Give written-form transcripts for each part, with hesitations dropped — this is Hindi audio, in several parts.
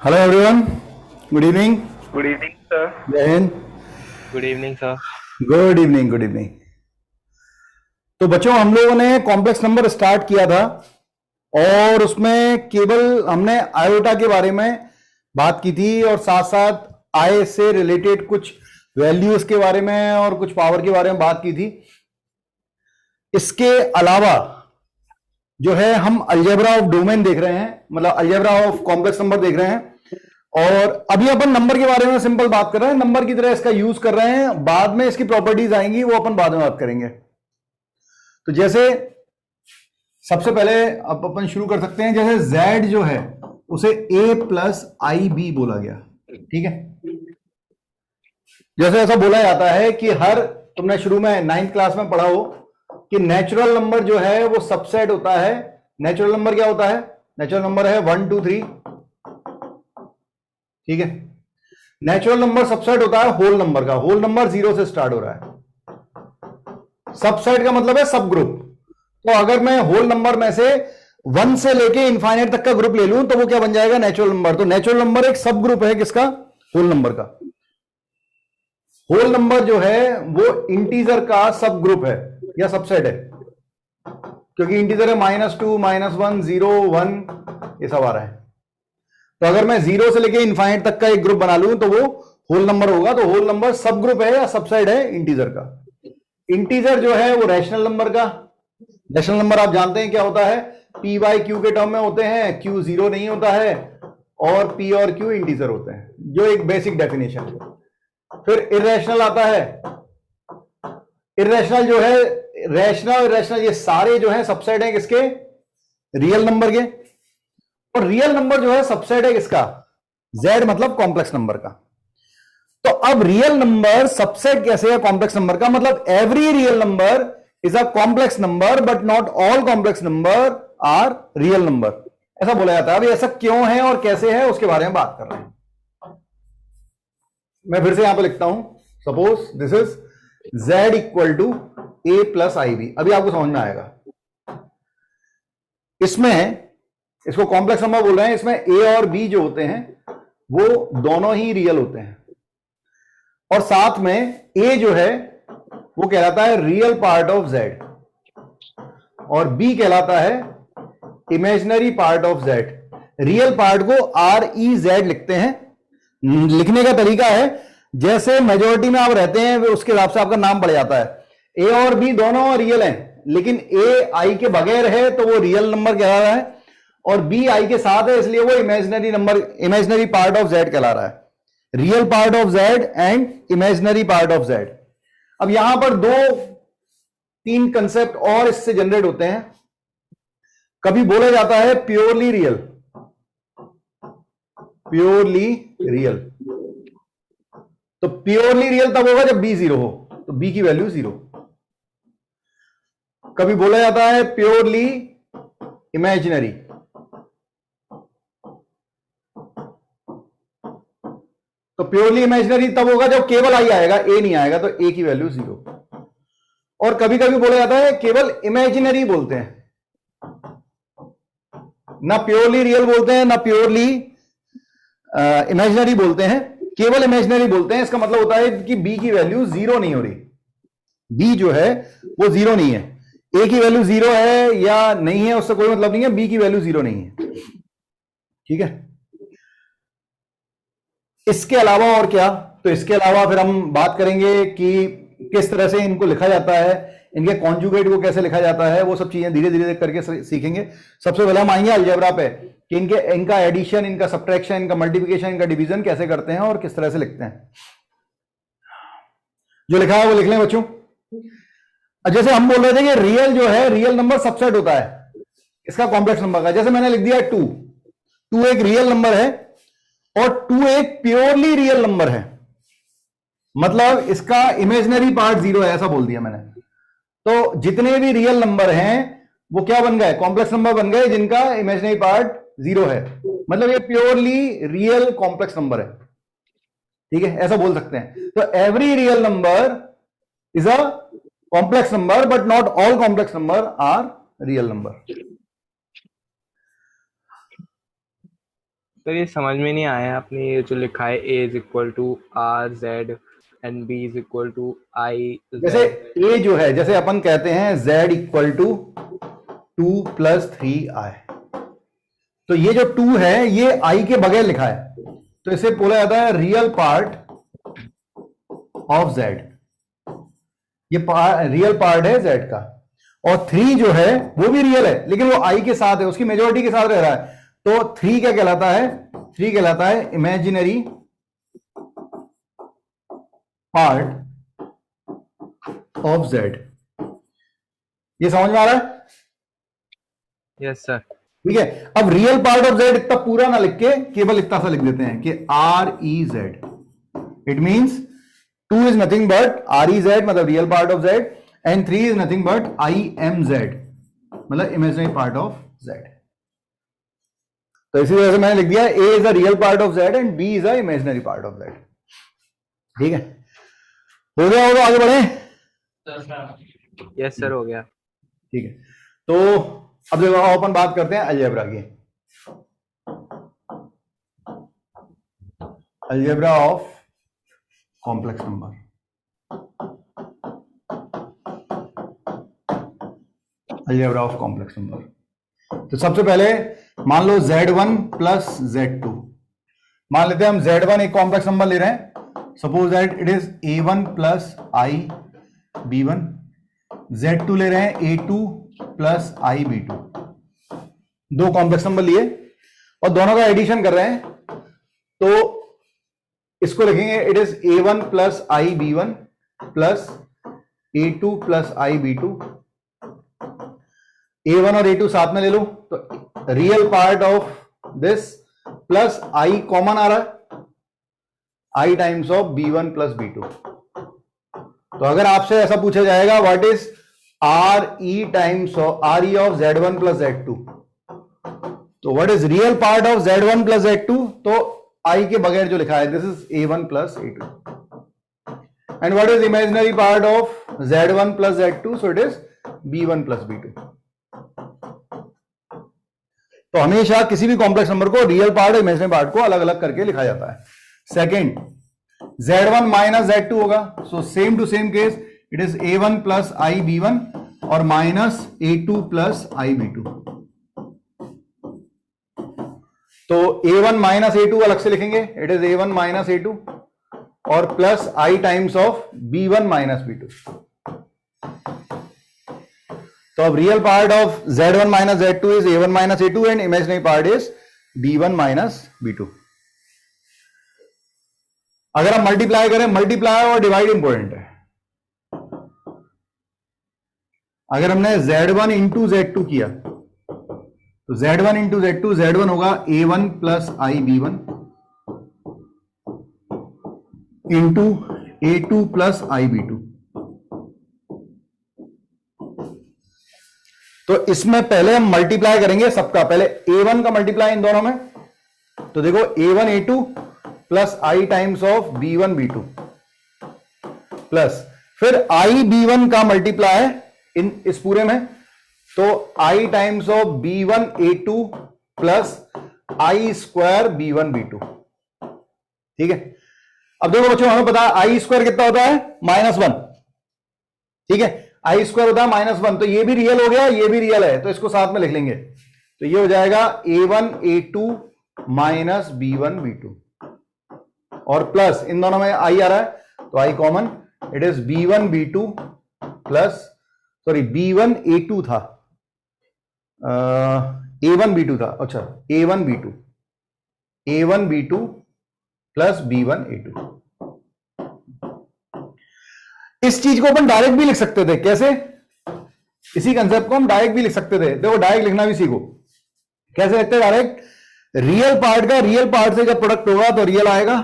Hello everyone, good evening. Good evening sir. जय हिंद। Good evening sir. Good evening, good evening. तो बच्चों, हम लोगों ने कॉम्प्लेक्स नंबर स्टार्ट किया था और उसमें केवल हमने आयोटा के बारे में बात की थी और साथ साथ आय से रिलेटेड कुछ वैल्यूज के बारे में और कुछ पावर के बारे में बात की थी। इसके अलावा जो है हम अलजेब्रा ऑफ डोमेन देख रहे हैं, मतलब अलजेब्रा ऑफ कॉम्प्लेक्स नंबर देख रहे हैं। और अभी अपन नंबर के बारे में सिंपल बात कर रहे हैं, नंबर की तरह इसका यूज कर रहे हैं। बाद में इसकी प्रॉपर्टीज आएंगी, वो अपन बाद में बात करेंगे। तो जैसे सबसे पहले अब अपन शुरू कर सकते हैं। जैसे z जो है उसे a प्लस आई बी बोला गया, ठीक है। जैसे ऐसा बोला जाता है कि हर, तुमने शुरू में 9th क्लास में पढ़ा हो कि नेचुरल नंबर जो है वो सबसेट होता है। नेचुरल नंबर क्या होता है? नेचुरल नंबर है 1 2 3, ठीक है। नेचुरल नंबर सबसेट होता है होल नंबर का। होल नंबर 0 से स्टार्ट हो रहा है। सबसेट का मतलब है सब ग्रुप। तो अगर मैं होल नंबर में से 1 से लेके इनफाइनाइट तक का ग्रुप ले लूं तो वो क्या बन जाएगा? Natural number. तो नेचुरल नंबर एक सब ग्रुप है किसका? होल नंबर का। होल नंबर जो है वो इंटीजर का सब ग्रुप है या सबसेट है, क्योंकि इंटीजर है -2 -1 0 1 ये सब आ रहा है। तो अगर मैं 0 से लेके इनफाइनाइट तक का एक ग्रुप बना लूं तो वो होल नंबर होगा। तो होल नंबर सब ग्रुप है या सबसेट है इंटीजर का। इंटीजर जो है वो रैशनल नंबर का। रैशनल नंबर आप जानते हैं क्या होता है? p बाई क्यू के टर्म में होते हैं, q 0 नहीं होता है और p और q इंटीजर होते हैं, जो एक बेसिक डेफिनेशन है। फिर इरेशनल आता है। इरेशनल जो है, रैशनल इरेशनल ये सारे जो है सबसेट है किसके? रियल नंबर के। और रियल नंबर जो है सबसेट है किसका? z मतलब कॉम्प्लेक्स नंबर का। तो अब रियल नंबर सबसेट कैसे है कॉम्प्लेक्स नंबर का? मतलब every real number is a complex number but not all complex number are real number, ऐसा बोला जाता है। अभी ऐसा क्यों है और कैसे है उसके बारे में बात कर रहे हैं। मैं फिर से यहां पे लिखता हूं, suppose this is z equal to a plus i b. अभी आपको समझ में आएगा। इसमें इसको कॉम्प्लेक्स नंबर बोल रहे हैं। इसमें a और b जो होते हैं वो दोनों ही रियल होते हैं और साथ में a जो है वो कहलाता है रियल पार्ट ऑफ z और b कहलाता है imaginary part of z। Real part को आर ई जेड लिखते हैं। लिखने का तरीका है जैसे मेजोरिटी में आप रहते हैं उसके हिसाब से आपका नाम बढ़ जाता है। a और b दोनों रियल हैं, लेकिन a आई के बगैर है तो वो रियल नंबर कहला रहा है और b आई के साथ है इसलिए वो imaginary number, imaginary part of z कहला रहा है। Real part of z and imaginary part of z। अब यहां पर 2-3 कंसेप्ट और इससे जनरेट होते हैं। कभी बोला जाता है प्योरली रियल। प्योरली रियल, तो प्योरली रियल तब होगा जब b 0 हो, तो b की वैल्यू 0। कभी बोला जाता है प्योरली इमेजिनरी, तो प्योरली इमेजिनरी तब होगा जब केवल आई आएगा, a नहीं आएगा, तो a की वैल्यू 0। और कभी कभी बोला जाता है केवल इमेजिनरी बोलते हैं, ना प्योरली रियल बोलते हैं ना प्योरली इमेजिनरी बोलते हैं, केवल इमेजिनरी बोलते हैं। इसका मतलब होता है कि b की वैल्यू 0 नहीं हो रही। b जो है वो 0 नहीं है। a की वैल्यू 0 है या नहीं है उससे कोई मतलब नहीं है, b की वैल्यू 0 नहीं है, ठीक है। इसके अलावा और क्या? तो इसके अलावा फिर हम बात करेंगे कि किस तरह से इनको लिखा जाता है, इनके कॉन्जुगेट को कैसे लिखा जाता है, वो सब चीजें धीरे धीरे करके सीखेंगे। सबसे पहले हम आएंगे अलजेब्रा पे कि इनका एडिशन, इनका सब्ट्रैक्शन, इनका मल्टीप्लिकेशन, इनका डिवीजन कैसे करते हैं और किस तरह से लिखते हैं। जो लिखा है वो लिख लें बच्चों। जैसे हम बोल रहे थे कि रियल जो है, रियल नंबर सबसेट होता है इसका कॉम्प्लेक्स नंबर का। जैसे मैंने लिख दिया 2 एक रियल नंबर है और 2 एक प्योरली रियल नंबर है, मतलब इसका इमेजिनरी पार्ट 0 है, ऐसा बोल दिया मैंने। तो जितने भी रियल नंबर हैं वो क्या बन गए? कॉम्प्लेक्स नंबर बन गए जिनका इमेजिनरी पार्ट 0 है, मतलब ये प्योरली रियल कॉम्प्लेक्स नंबर है, ठीक है, ऐसा बोल सकते हैं। तो every real number is a complex number but not all complex number are real number. तो ये समझ में नहीं आया आपने ये जो लिखा है a is equal to R Z and b is equal to I जैसे जेड। a जो है, जैसे अपन कहते हैं z इक्वल टू 2+3i, तो ये जो 2 है ये i के बगैर लिखा है, तो इसे बोला जाता है रियल पार्ट ऑफ z। ये रियल पार्ट है z का। और 3 जो है वो भी रियल है, लेकिन वो i के साथ है, उसकी मेजोरिटी के साथ रह रहा है, तो 3 क्या कहलाता है? 3 कहलाता है इमेजिनरी पार्ट ऑफ z। ये समझ में आ रहा है? Yes sir. ठीक है। अब रियल पार्ट ऑफ z इतना पूरा ना लिख के केवल इतना सा लिख देते हैं कि R E Z. It means 2 is nothing but R E Z, मतलब real part of z, and 3 is nothing but I M Z, मतलब इमेजिनरी पार्ट ऑफ z। तो इसी वजह से मैंने लिख दिया a is a real part of z and b is a imaginary part of z। ठीक है, हो गया होगा, आगे बढ़े? यस सर हो गया। ठीक है, तो अब देखो अपन बात करते हैं अलजेब्रा की। Algebra of complex number. Algebra of complex number. तो सबसे पहले मान लो Z1 प्लस Z2। मान लेते हैं हम Z1 एक कॉम्प्लेक्स नंबर ले रहे हैं, suppose that it is A1 plus I B1। Z2 ले रहे हैं A2 प्लस आई B2। दो कॉम्प्लेक्स नंबर लिए और दोनों का एडिशन कर रहे हैं, तो इसको लिखेंगे it is A1 plus I B1 plus A2 plus I B2। A1 और A2 साथ में ले लो, तो real part of this plus I common आ रहा है, I times of B1 plus B2। तो अगर आपसे ऐसा पूछा जाएगा what is R E times of R E of Z1 plus Z2, तो what is real part of Z1 plus Z2, तो I के बगैर जो लिखा है this is A1 plus A2। And what is imaginary part of Z1 plus Z2, so it is B1 plus B2। तो हमेशा किसी भी कॉम्प्लेक्स नंबर को रियल पार्ट और इमेजिनरी पार्ट को अलग अलग करके लिखा जाता है। सेकंड, Z1 माइनस Z2 होगा, so same to same case it is A1 plus I B1 और minus A2 plus I B2। तो A1 माइनस A2 अलग से लिखेंगे, it is A1 minus A2 और plus I times of B1 minus B2। तो अब real part of Z1 minus Z2 is A1 minus A2 and imaginary part is B1 minus B2। अगर हम मल्टीप्लाई करें, मल्टीप्लाई और डिवाइड इंपॉर्टेंट है। अगर हमने Z1 इंटू Z2 किया, तो Z1 इंटू Z2, Z1 होगा A1 plus I B1 into A2 plus I B2। तो इसमें पहले हम मल्टीप्लाई करेंगे सबका, पहले A1 का मल्टीप्लाई इन दोनों में, तो देखो A1 A2 plus I times of B1 B2 plus फिर I B1 का मल्टीप्लाई इन इस पूरे में, तो I times of B1 A2 plus I square B1 B2। ठीक है, अब देखो बच्चों हमें पता है I स्क्वायर कितना होता है? -1। ठीक है, I स्क्वायर होता है -1, तो ये भी रियल हो गया, ये भी रियल है, तो इसको साथ में लिख लेंगे, तो ये हो जाएगा A1 A2 minus B1 B2 और प्लस इन दोनों में I आ रहा है, तो I common, it is B1 B2 plus sorry B1 A2 था, A1 B2 था, अच्छा A1 B2 plus B1 A2। इस चीज को अपन डायरेक्ट भी लिख सकते थे, कैसे? इसी कंसेप्ट को हम डायरेक्ट भी लिख सकते थे। देखो डायरेक्ट लिखना भी सीखो, कैसे लिखते हैं डायरेक्ट? रियल पार्ट का रियल पार्ट से जब प्रोडक्ट होगा तो रियल आएगा,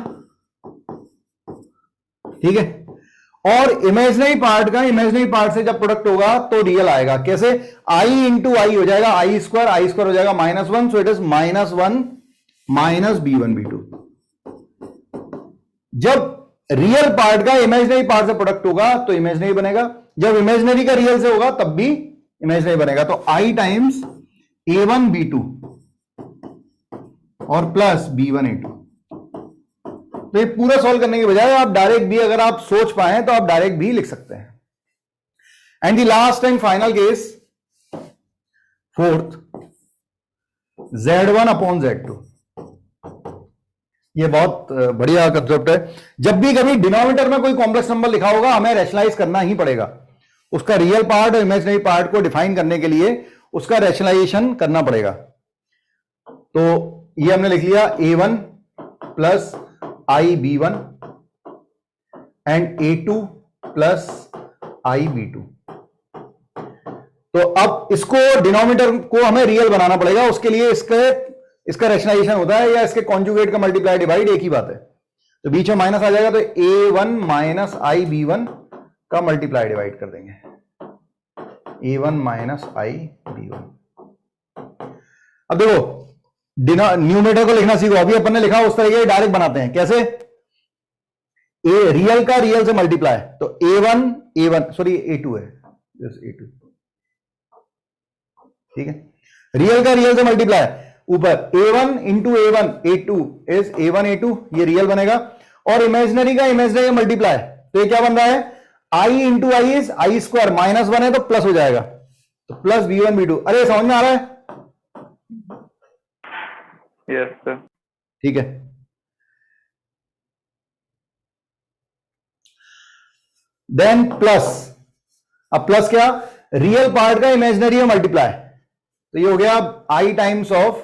ठीक है, और इमेजिनरी पार्ट का इमेजिनरी पार्ट से जब प्रोडक्ट होगा तो रियल आएगा। कैसे? आई इंटू आई हो जाएगा आई स्क्वायर हो जाएगा -1, सो it is -1 minus B1 B2। जब रियल पार्ट का इमेजिनरी पार्ट से प्रोडक्ट होगा तो इमेजिनरी बनेगा, जब इमेजिनरी का रियल से होगा तब भी इमेजिनरी बनेगा, तो I टाइम्स A1 B2 और प्लस B1A2। तो ये पूरा सॉल्व करने के बजाय आप डायरेक्ट भी, अगर आप सोच पाए तो आप डायरेक्ट भी लिख सकते हैं। And the last and final case, fourth, Z1 upon Z2। ये बहुत बढ़िया कंसेप्ट है। जब भी कभी डिनोमिनेटर में कोई कॉम्प्लेक्स नंबर लिखा होगा, हमें रैशनलाइज करना ही पड़ेगा। उसका रियल पार्ट और इमेजिनरी पार्ट को डिफाइन करने के लिए उसका रैशनलाइजेशन करना पड़ेगा। तो ये हमने लिख लिया A1 plus IB1 and A2 plus IB2। तो अब इसको डिनोमिनेटर को हमें रियल बनाना पड़ेगा। उसके लिए इसका रैशनलाइजेशन होता है या इसके कॉन्जुगेट का मल्टीप्लाई डिवाइड, एक ही बात है। तो बीच में माइनस आ जाएगा, तो A1 माइनस IB1 का मल्टीप्लाई डिवाइड कर देंगे, A1 माइनस IB1। अब देखो, न्यूमरेटर को लिखना सीखो। अभी अपन ने लिखा उस तरीके डायरेक्ट बनाते हैं। कैसे? रियल का रियल से मल्टीप्लाई, तो A1 सॉरी A2 है, A2, ठीक है। रियल का रियल से मल्टीप्लाई, ऊपर A1 into A1 A2 is A1 A2, ये रियल बनेगा। और इमेजिनरी का इमेजिनरी मल्टीप्लाई, तो ये क्या बन रहा है? I into I is I square, -1 है तो प्लस हो जाएगा, तो प्लस B1 B2। अरे समझ में आ रहा है? Yes sir. ठीक है। देन प्लस, अब प्लस क्या? रियल पार्ट का इमेजिनरी में मल्टीप्लाई, तो ये हो गया I times of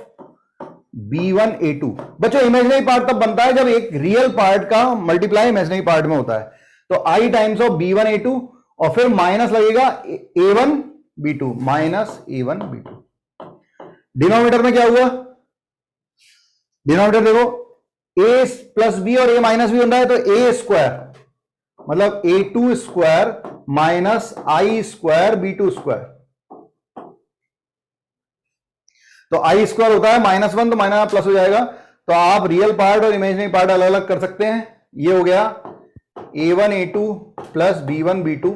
B1 A2। बच्चों इमेजिनरी पार्ट तब बनता है जब एक रियल पार्ट का मल्टीप्लाई इमेजिनरी पार्ट में होता है। तो I times of B1 A2 और फिर माइनस लगेगा A1 B2, minus A1 B2। Denominator में क्या हुआ? डिनोमिनेटर देखो, A प्लस B और A माइनस B बन रहा है, तो A स्क्वायर मतलब A2 square minus I square B2 square. तो I स्क्वायर होता है -1, तो माइनस प्लस हो जाएगा। तो आप रियल पार्ट और इमेजिनरी पार्ट अलग अलग कर सकते हैं। ये हो गया A1 A2 plus B1 B2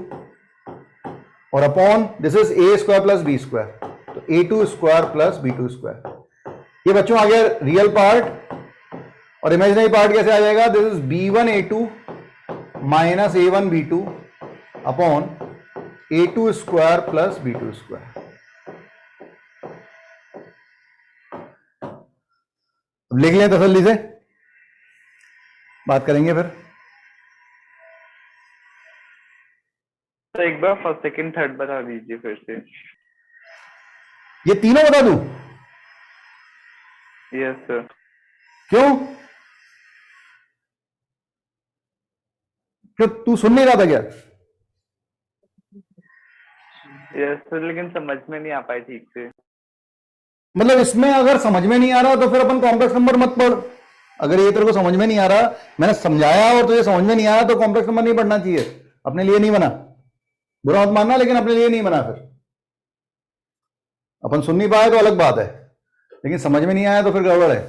और upon this is A square plus B square, तो A2 square plus B2 square. ये बच्चों आ गया रियल पार्ट। और इमेजिनरी पार्ट कैसे आ जाएगा? This is B1 A2 minus A1 B2 upon A2 square plus B2 square. अब लिख लें तसल्ली से, बात करेंगे फिर। तो एक बार फर्स्ट सेकंड थर्ड बता दीजिए फिर से। ये तीनों बता दूं? Yes sir. क्यों? क्यों, तू सुन नहीं रहा था क्या? यस सर, लेकिन समझ में नहीं आ पाई ठीक से। मतलब इसमें अगर समझ में नहीं आ रहा तो फिर अपन कॉम्प्लेक्स नंबर मत पढ़। अगर ये तेरे को समझ में नहीं आ रहा, मैंने समझाया और तुझे समझ में नहीं आया, तो कॉम्प्लेक्स नंबर नहीं पढ़ना चाहिए। अपने लिए नहीं बना, बुरा मत मानना, लेकिन अपने लिए नहीं बना। फिर अपन सुन नहीं पाए तो अलग बात है, लेकिन समझ में नहीं आया तो फिर गड़बड़ है।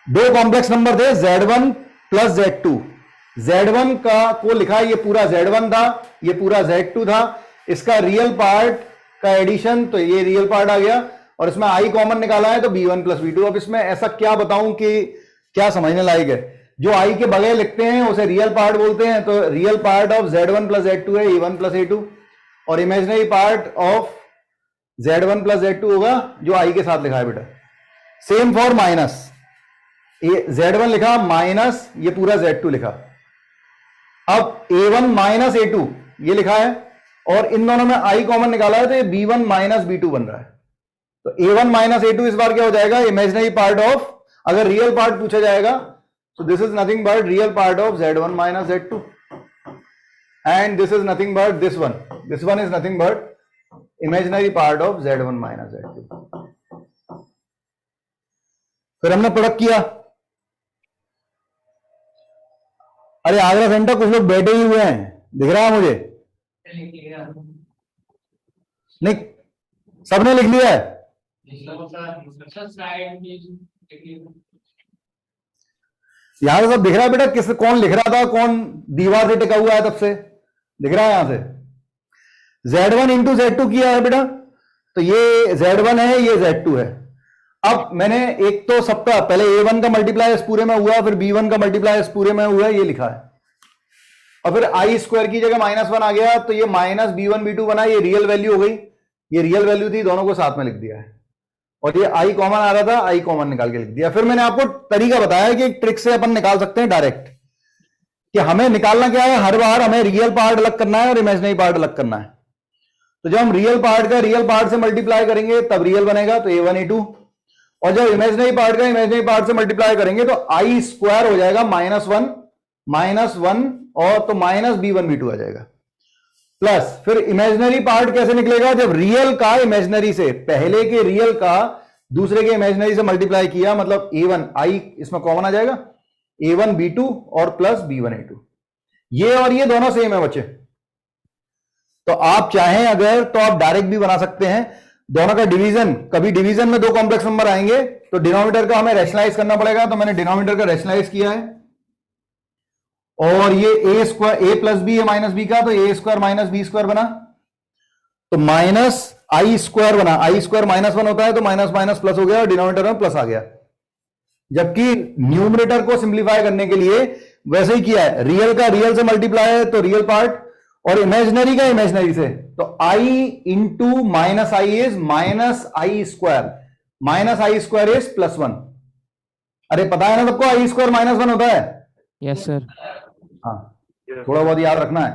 दो कॉम्प्लेक्स नंबर थे, Z1 प्लस Z2। Z1 का को लिखा, ये पूरा Z1 था, ये पूरा Z2 था। इसका रियल पार्ट का एडिशन, तो ये रियल पार्ट आ गया और इसमें I कॉमन निकाला है, तो B1 प्लस B2। अब इसमें ऐसा क्या बताऊं कि क्या समझने लायक है? जो I के बगैर लिखते हैं उसे रियल पार्ट बोलते हैं। तो real part of Z1 plus Z2 है A1 प्लस A2, और imaginary part of Z1 plus Z2 होगा जो I के साथ लिखा है बेटा। सेम फॉर माइनस, Z1 लिखा माइनस ये पूरा Z2 लिखा। अब A1 माइनस A2 ये लिखा है, और इन दोनों में I कॉमन निकाला है, तो ये B1 माइनस B2 बन रहा है। तो A1 माइनस A2 इस बार क्या हो जाएगा? इमेजिनरी पार्ट ऑफ, अगर रियल पार्ट पूछा जाएगा तो this is nothing but real part of Z1 minus Z2, and this is nothing but this one is nothing but imaginary part of Z1 minus Z2। फिर हमने प्रोडक्ट किया। अरे आगरा सेंटर कुछ लोग बैठे ही हुए हैं, दिख रहा है मुझे? नहीं, सबने लिख लिया है? यहां से सब दिख रहा है बेटा? किस कौन लिख रहा था, कौन दीवार से टिका हुआ है, तब से दिख रहा है यहां से? Z1 इंटू Z2 किया है बेटा, तो ये Z1 है, ये Z2 है। अब मैंने एक तो सबका पहले A1 का मल्टीप्लाई इस पूरे में हुआ, फिर B1 का मल्टीप्लाई इस पूरे में हुआ, ये लिखा है, और फिर आई स्क्वायर की जगह -1 आ गया, तो ये माइनस B1 B2 बना, ये रियल वैल्यू हो गई, ये रियल वैल्यू थी, दोनों को साथ में लिख दिया है, और ये आई कॉमन आ रहा था, आई कॉमन निकाल के लिख दिया। फिर मैंने आपको तरीका बताया कि एक ट्रिक से अपन निकाल सकते हैं डायरेक्ट, कि हमें निकालना क्या है, हर बार हमें रियल पार्ट अलग करना है और इमेजिनरी पार्ट अलग करना है। तो जब हम रियल पार्ट का रियल पार्ट से मल्टीप्लाई करेंगे तब रियल बनेगा, तो A1 A2, और जब इमेजिनरी पार्ट का इमेजिनरी पार्ट से मल्टीप्लाई करेंगे तो आई स्क्वायर हो जाएगा -1 और तो -B1 B2 आ जाएगा, प्लस फिर इमेजिनरी पार्ट कैसे निकलेगा, जब रियल का इमेजिनरी से, पहले के रियल का दूसरे के इमेजिनरी से मल्टीप्लाई किया, मतलब A1 आई इसमें कॉमन आ जाएगा, A1 B2 और प्लस B1 A2, ये और ये दोनों सेम है बच्चे। तो आप चाहें अगर तो आप डायरेक्ट भी बना सकते हैं, दोनों का डिवीजन, कभी डिवीजन में दो कॉम्प्लेक्स नंबर आएंगे तो डिनोमिनेटर का हमें रैशनलाइज करना पड़ेगा, तो मैंने डिनोमिनेटर का रैशनलाइज किया है, और ये ए स्क्वायर, ए प्लस बी है माइनस बी का, तो ए स्क्वायर माइनस बी स्क्वायर बना, तो माइनस आई स्क्वायर बना, आई स्क्वायर -1 होता है, तो माइनस माइनस प्लस हो गया और डिनोमिनेटर में प्लस आ गया। जबकि न्यूमरेटर को सिंप्लीफाई करने के लिए वैसे ही किया है, रियल का रियल से मल्टीप्लाई है तो रियल पार्ट, और इमेजिनरी का इमेजिनरी से, तो I into minus I is -I², -I² इज +1। अरे पता है ना सबको, आई स्क्वायर -1 होता है। Yes sir. हाँ, थोड़ा बहुत याद रखना है।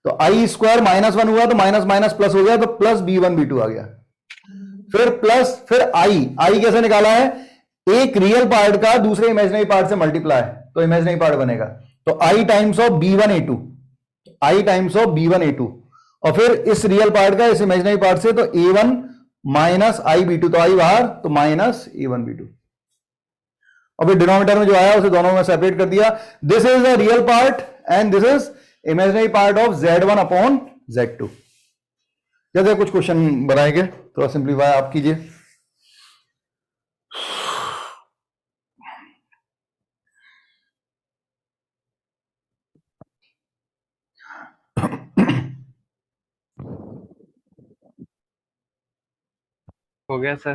तो आई स्क्वायर -1 हुआ तो माइनस माइनस प्लस हो गया, तो प्लस B1 B2 आ गया, फिर प्लस, फिर आई कैसे निकाला है, एक रियल पार्ट का दूसरे इमेजिनरी पार्ट से मल्टीप्लाई, तो इमेजिनरी पार्ट बनेगा, तो I times of B1 A2, I times of B1 A2, और फिर इस रियल पार्ट का इस इमेजिनरी पार्ट से, तो A1 माइनस आई B2, तो आई बाहर, तो माइनस A1 B2, और फिर डिनोमिनेटर में जो आया उसे दोनों में सेपरेट कर दिया। This is the real part and this is imaginary part of Z1 upon Z2। जैसे कुछ क्वेश्चन बनाएंगे, थोड़ा सिंप्लीफाई आप कीजिए। हो गया सर।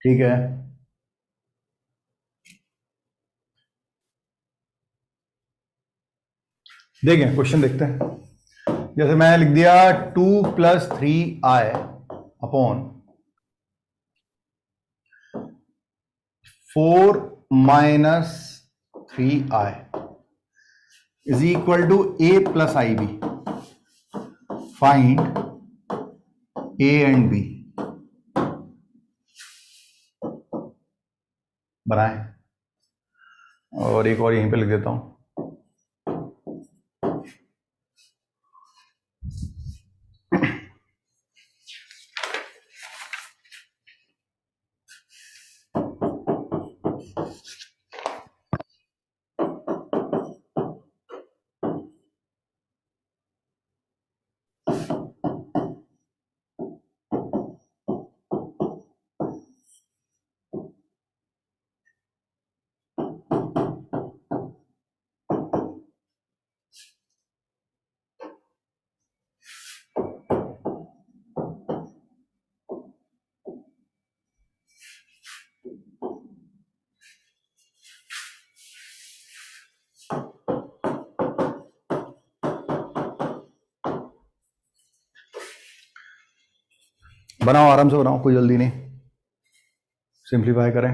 ठीक है, देखिए क्वेश्चन देखते हैं। जैसे मैंने लिख दिया 2 + 3i upon 4 - 3i is equal to a + ib, find a and b। बनाए, और एक और यहीं पे लिख देता हूं, बनाओ आराम से बनाओ, कोई जल्दी नहीं, सिंप्लीफाई करें।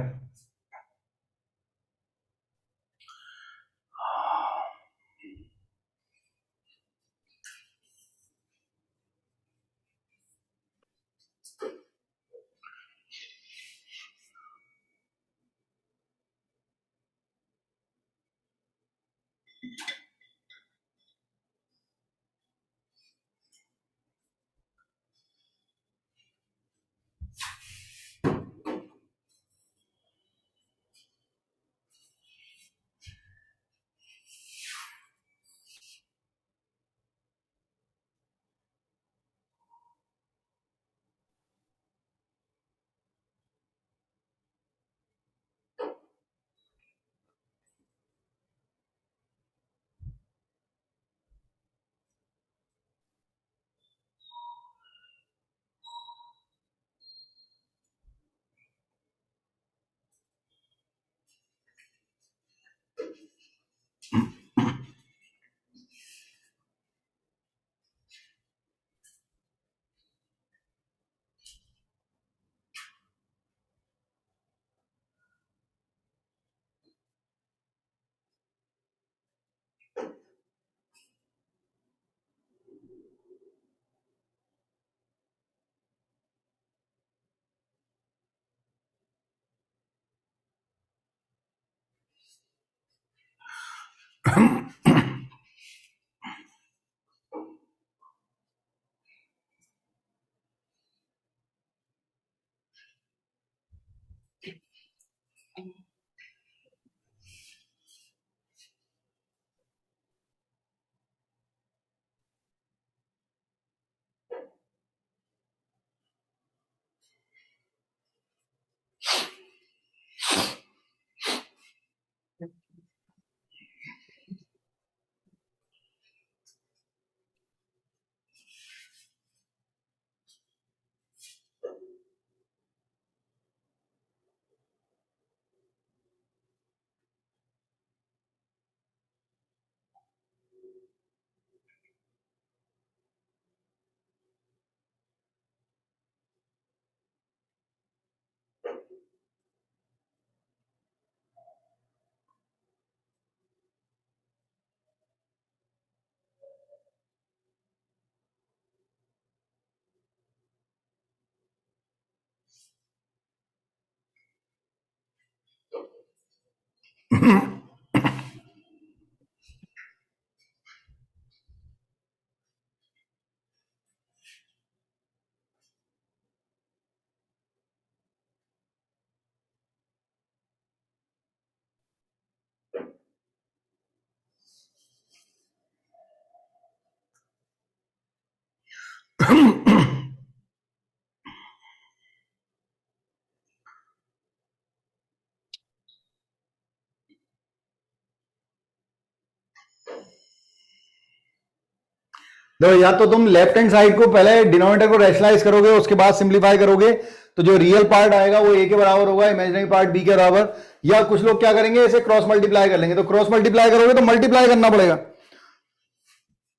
देखो, या तो तुम लेफ्ट हैंड साइड को पहले डिनोमिनेटर को रैशनलाइज करोगे, उसके बाद सिंप्लीफाई करोगे, तो जो रियल पार्ट आएगा वो ए के बराबर होगा, इमेजिनरी पार्ट बी के बराबर। या कुछ लोग क्या करेंगे, इसे क्रॉस मल्टीप्लाई कर लेंगे। तो क्रॉस मल्टीप्लाई करोगे तो मल्टीप्लाई करना पड़ेगा,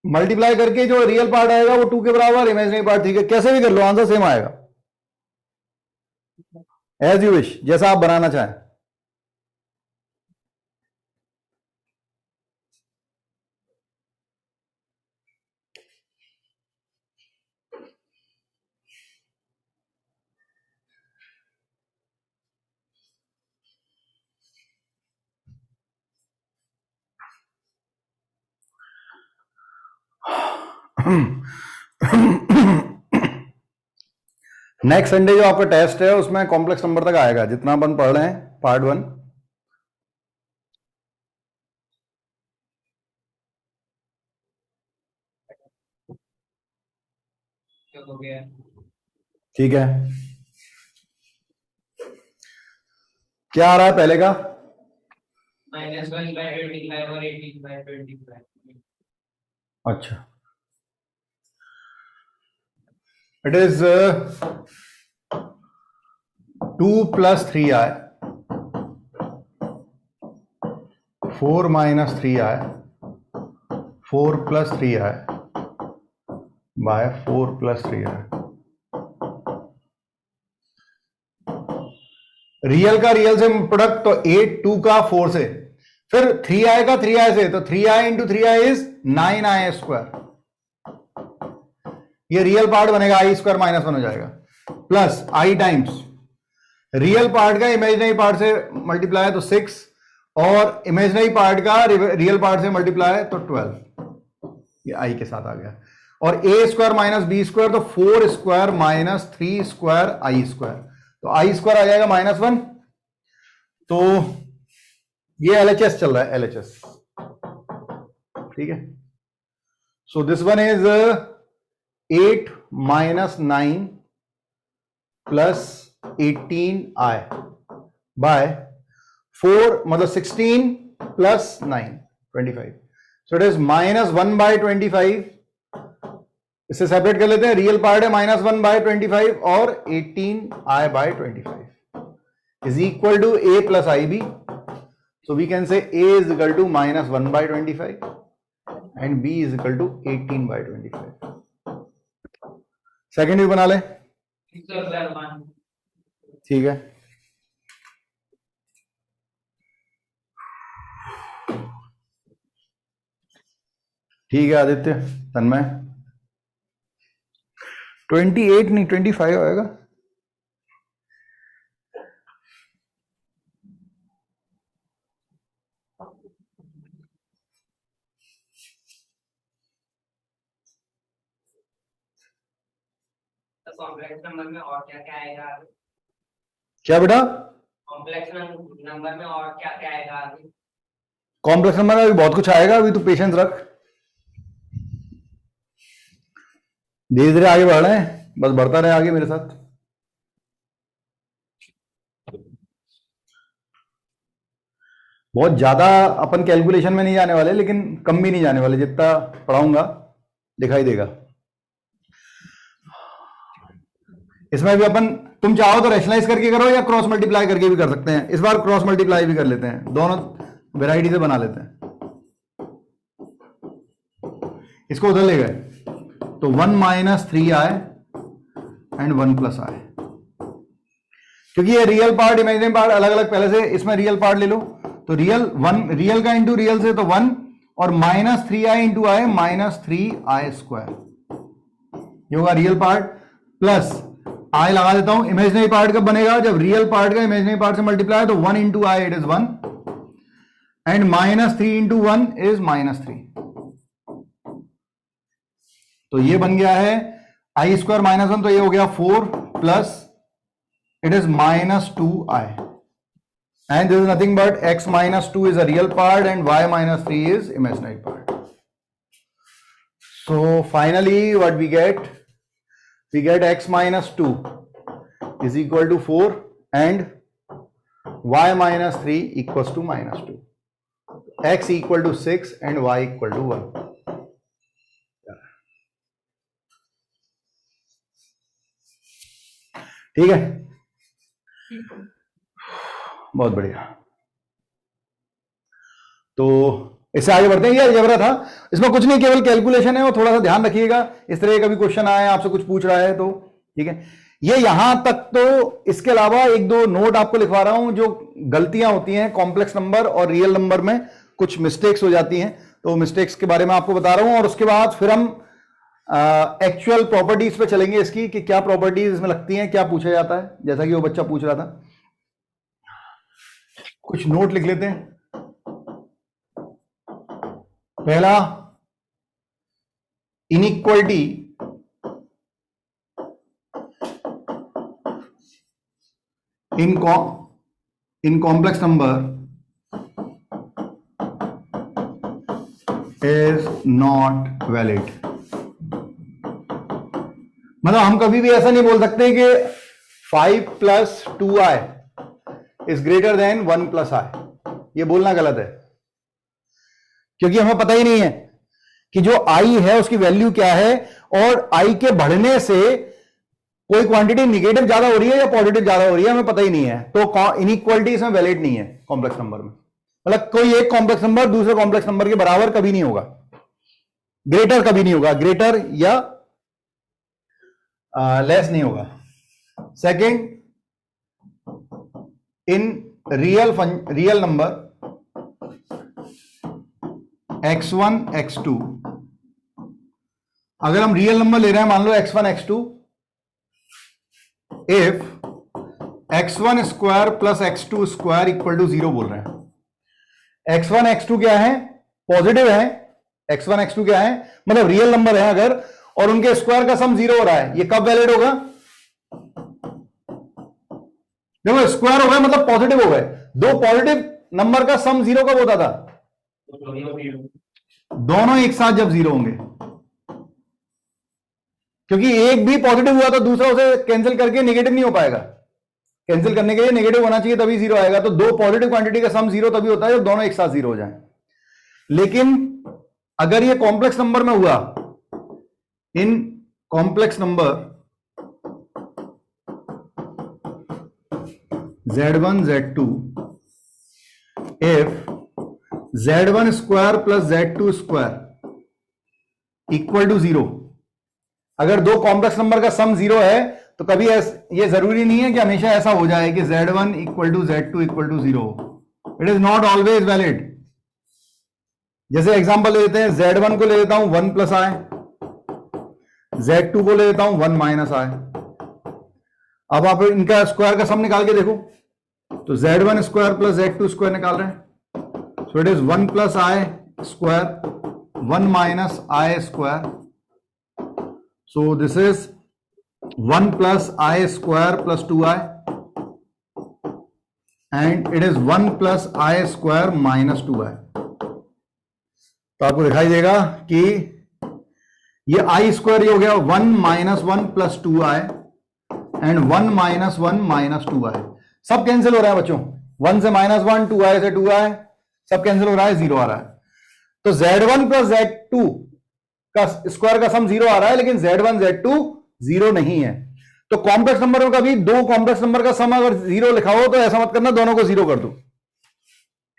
मल्टीप्लाई करके जो रियल पार्ट आएगा वो 2 के बराबर, इमेजिनरी पार्ट 3 के। कैसे भी कर लो, आंसर सेम आएगा। एज यू विश, जैसा आप बनाना चाहें। नेक्स्ट संडे जो आपका टेस्ट है उसमें कॉम्प्लेक्स नंबर तक आएगा, जितना अपन पढ़ रहे हैं पार्ट 1। ठीक है, क्या आ रहा है पहले का? -1/25 और 18/25। अच्छा, it is 2 + 3i 4 - 3i 4 + 3i by 4 + 3i। Real का रियल से प्रोडक्ट, तो 8 2 का 4 से, फिर 3i का 3i से, तो 3i × 3i इज 9i²। ये रियल पार्ट बनेगा, i² -1 हो जाएगा, plus i times real part का इमेजिनरी पार्ट से मल्टीप्लाई है तो 6, और इमेजिनरी पार्ट का रियल पार्ट से मल्टीप्लाई है तो 12। ये i के साथ आ गया। और a² - b², तो 4² - 3² i², तो i² आ जाएगा -1। तो ये LHS चल रहा है, LHS। ठीक है, so this one is 8 - 9 + 18i by 4, मतलब 16 + 9 25। So it is -1/25। इसे सेपरेट कर लेते हैं, रियल पार्ट है -1/25 और 18i/25 is equal to a + ib. So we can say a is equal to -1/25 and b is equal to 18/25। Second भी बना ले, ठीक है। ठीक है आदित्य, तन्मय 28 नहीं 25 आएगा। कॉम्प्लेक्स नंबर में और क्या क्या आएगा आगे? क्या बेटा? कॉम्प्लेक्स नंबर में और क्या क्या आएगा आगे? कॉम्प्लेक्स नंबर में अभी बहुत कुछ आएगा, अभी तो पेशेंस रख, धीरे धीरे आगे बढ़ रहे हैं, बस बढ़ता रहे आगे मेरे साथ। बहुत ज्यादा अपन कैलकुलेशन में नहीं जाने वाले, लेकिन कम भी नहीं जाने वाले, जितना पढ़ाऊंगा दिखाई देगा। इसमें भी अपन, तुम चाहो तो रैशनलाइज करके करो या क्रॉस मल्टीप्लाई करके भी कर सकते हैं। इस बार क्रॉस मल्टीप्लाई भी कर लेते हैं, दोनों वेराइटी से बना लेते हैं। इसको उधर ले गए तो 1 - 3i एंड 1 + i, क्योंकि ये रियल पार्ट इमेजिनरी पार्ट अलग अलग पहले से, इसमें रियल पार्ट ले लो तो रियल का इंटू रियल से तो 1 और -3i इंटू i -3i², ये होगा रियल पार्ट, प्लस i लगा देता हूं। इमेजिनरी पार्ट कब बनेगा? जब रियल पार्ट का इमेजिनरी पार्ट से मल्टीप्लाई, तो 1 into i it is 1 and -3 into 1 is -3, तो ये बन गया है i² -1, तो ये हो गया 4 plus it is -2i, and this is nothing but x - 2 is a real part and y - 3 is imaginary part. So finally what we get x - 2 is equal to 4 and y - 3 equals to -2, x equal to 6 and y equal to 1. ठीक है, बहुत बढ़िया। तो इससे आगे बढ़ते हैं। ये अलजेब्रा था, इसमें कुछ नहीं, केवल कैलकुलेशन है, वो थोड़ा सा ध्यान रखिएगा। इस तरह का भी क्वेश्चन आया, आपसे कुछ पूछ रहा है तो ठीक है। ये यहां तक, तो इसके अलावा एक दो नोट आपको लिखवा रहा हूं, जो गलतियां होती हैं कॉम्प्लेक्स नंबर और रियल नंबर में, कुछ मिस्टेक्स हो जाती हैं, तो मिस्टेक्स के बारे में आपको बता रहा हूं। और उसके बाद फिर हम एक्चुअल प्रॉपर्टीज पे चलेंगे इसकी, कि क्या प्रॉपर्टीज इसमें लगती हैं, क्या पूछा जाता है, जैसा कि वो बच्चा पूछ रहा था। कुछ नोट लिख लेते हैं। पहला, inequality in complex number is not valid। मतलब हम कभी भी ऐसा नहीं बोल सकते कि 5 + 2i is greater than 1 + i, ये बोलना गलत है, क्योंकि हमें पता ही नहीं है कि जो i है उसकी वैल्यू क्या है, और i के बढ़ने से कोई क्वांटिटी निगेटिव ज्यादा हो रही है या पॉजिटिव ज्यादा हो रही है, हमें पता ही नहीं है। तो इनइक्वालिटी इसमें वैलिड नहीं है कॉम्प्लेक्स नंबर में। मतलब कोई एक कॉम्प्लेक्स नंबर दूसरे कॉम्प्लेक्स नंबर के बराबर कभी नहीं होगा, ग्रेटर कभी नहीं होगा, ग्रेटर या लेस नहीं होगा। Second, in real number x1 x2, अगर हम रियल नंबर ले रहे हैं, मान लो x1 x2, if x1² + x2² equal to 0 बोल रहे हैं। x1 x2 क्या है? पॉजिटिव है। x1 x2 क्या है? मतलब रियल नंबर है अगर, और उनके स्क्वायर का सम 0 हो रहा है, ये कब वैलिड होगा? देखो स्क्वायर हो गए मतलब पॉजिटिव हो गए। दो पॉजिटिव नंबर का सम 0 कब होता था? दोनों एक साथ जब 0 होंगे, क्योंकि एक भी पॉजिटिव हुआ तो दूसरा उसे कैंसिल करके नेगेटिव नहीं हो पाएगा। कैंसिल करने के लिए नेगेटिव होना चाहिए, तभी 0 आएगा। तो दो पॉजिटिव क्वांटिटी का सम 0 तभी होता है जब दोनों एक साथ 0 हो जाए। लेकिन अगर ये कॉम्प्लेक्स नंबर में हुआ, इन complex number z1 z2, if z1² + z2² equal to 0, अगर दो कॉम्प्लेक्स नंबर का सम 0 है तो कभी ये जरूरी नहीं है कि हमेशा ऐसा हो जाए कि z1 = z2 = 0। It is not always valid. जैसे एग्जांपल ले लेते हैं, z1 को ले लेता हूं 1 + i, z2 को ले लेता हूं 1 - i। अब आप इनका स्क्वायर का सम निकाल के देखो, तो z1² + z2² निकाल रहे हैं, सो it is 1 + i², 1 - i²। So this is 1 plus I square plus 2i and it is 1 plus I square minus 2i। तो आपको दिखाई देगा कि ये आई स्क्वायर ये हो गया 1 minus 1 plus 2i and 1 minus 1 minus 2i। सब कैंसिल हो रहा है बच्चों, 1 से -1, 2i से 2i, सब कैंसिल हो रहा है, 0 आ रहा है। तो z1 प्लस z2 का स्क्वायर का सम 0 आ रहा है, लेकिन z1 z2 0 नहीं है। तो कॉम्प्लेक्स नंबर में कभी दो कॉम्प्लेक्स नंबर का सम अगर 0 लिखा हो तो ऐसा मत करना दोनों को 0 कर दो,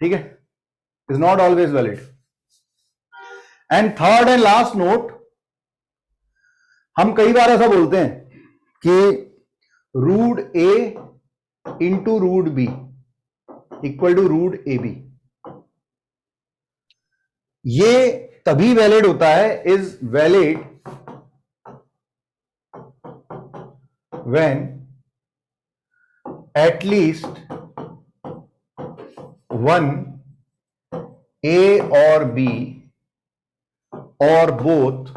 ठीक है, is not always valid. And third and last note, हम कई बार ऐसा बोलते हैं कि root a into root b equal to root a b. ये तभी वैलिड होता है, is valid when at least one A or B or both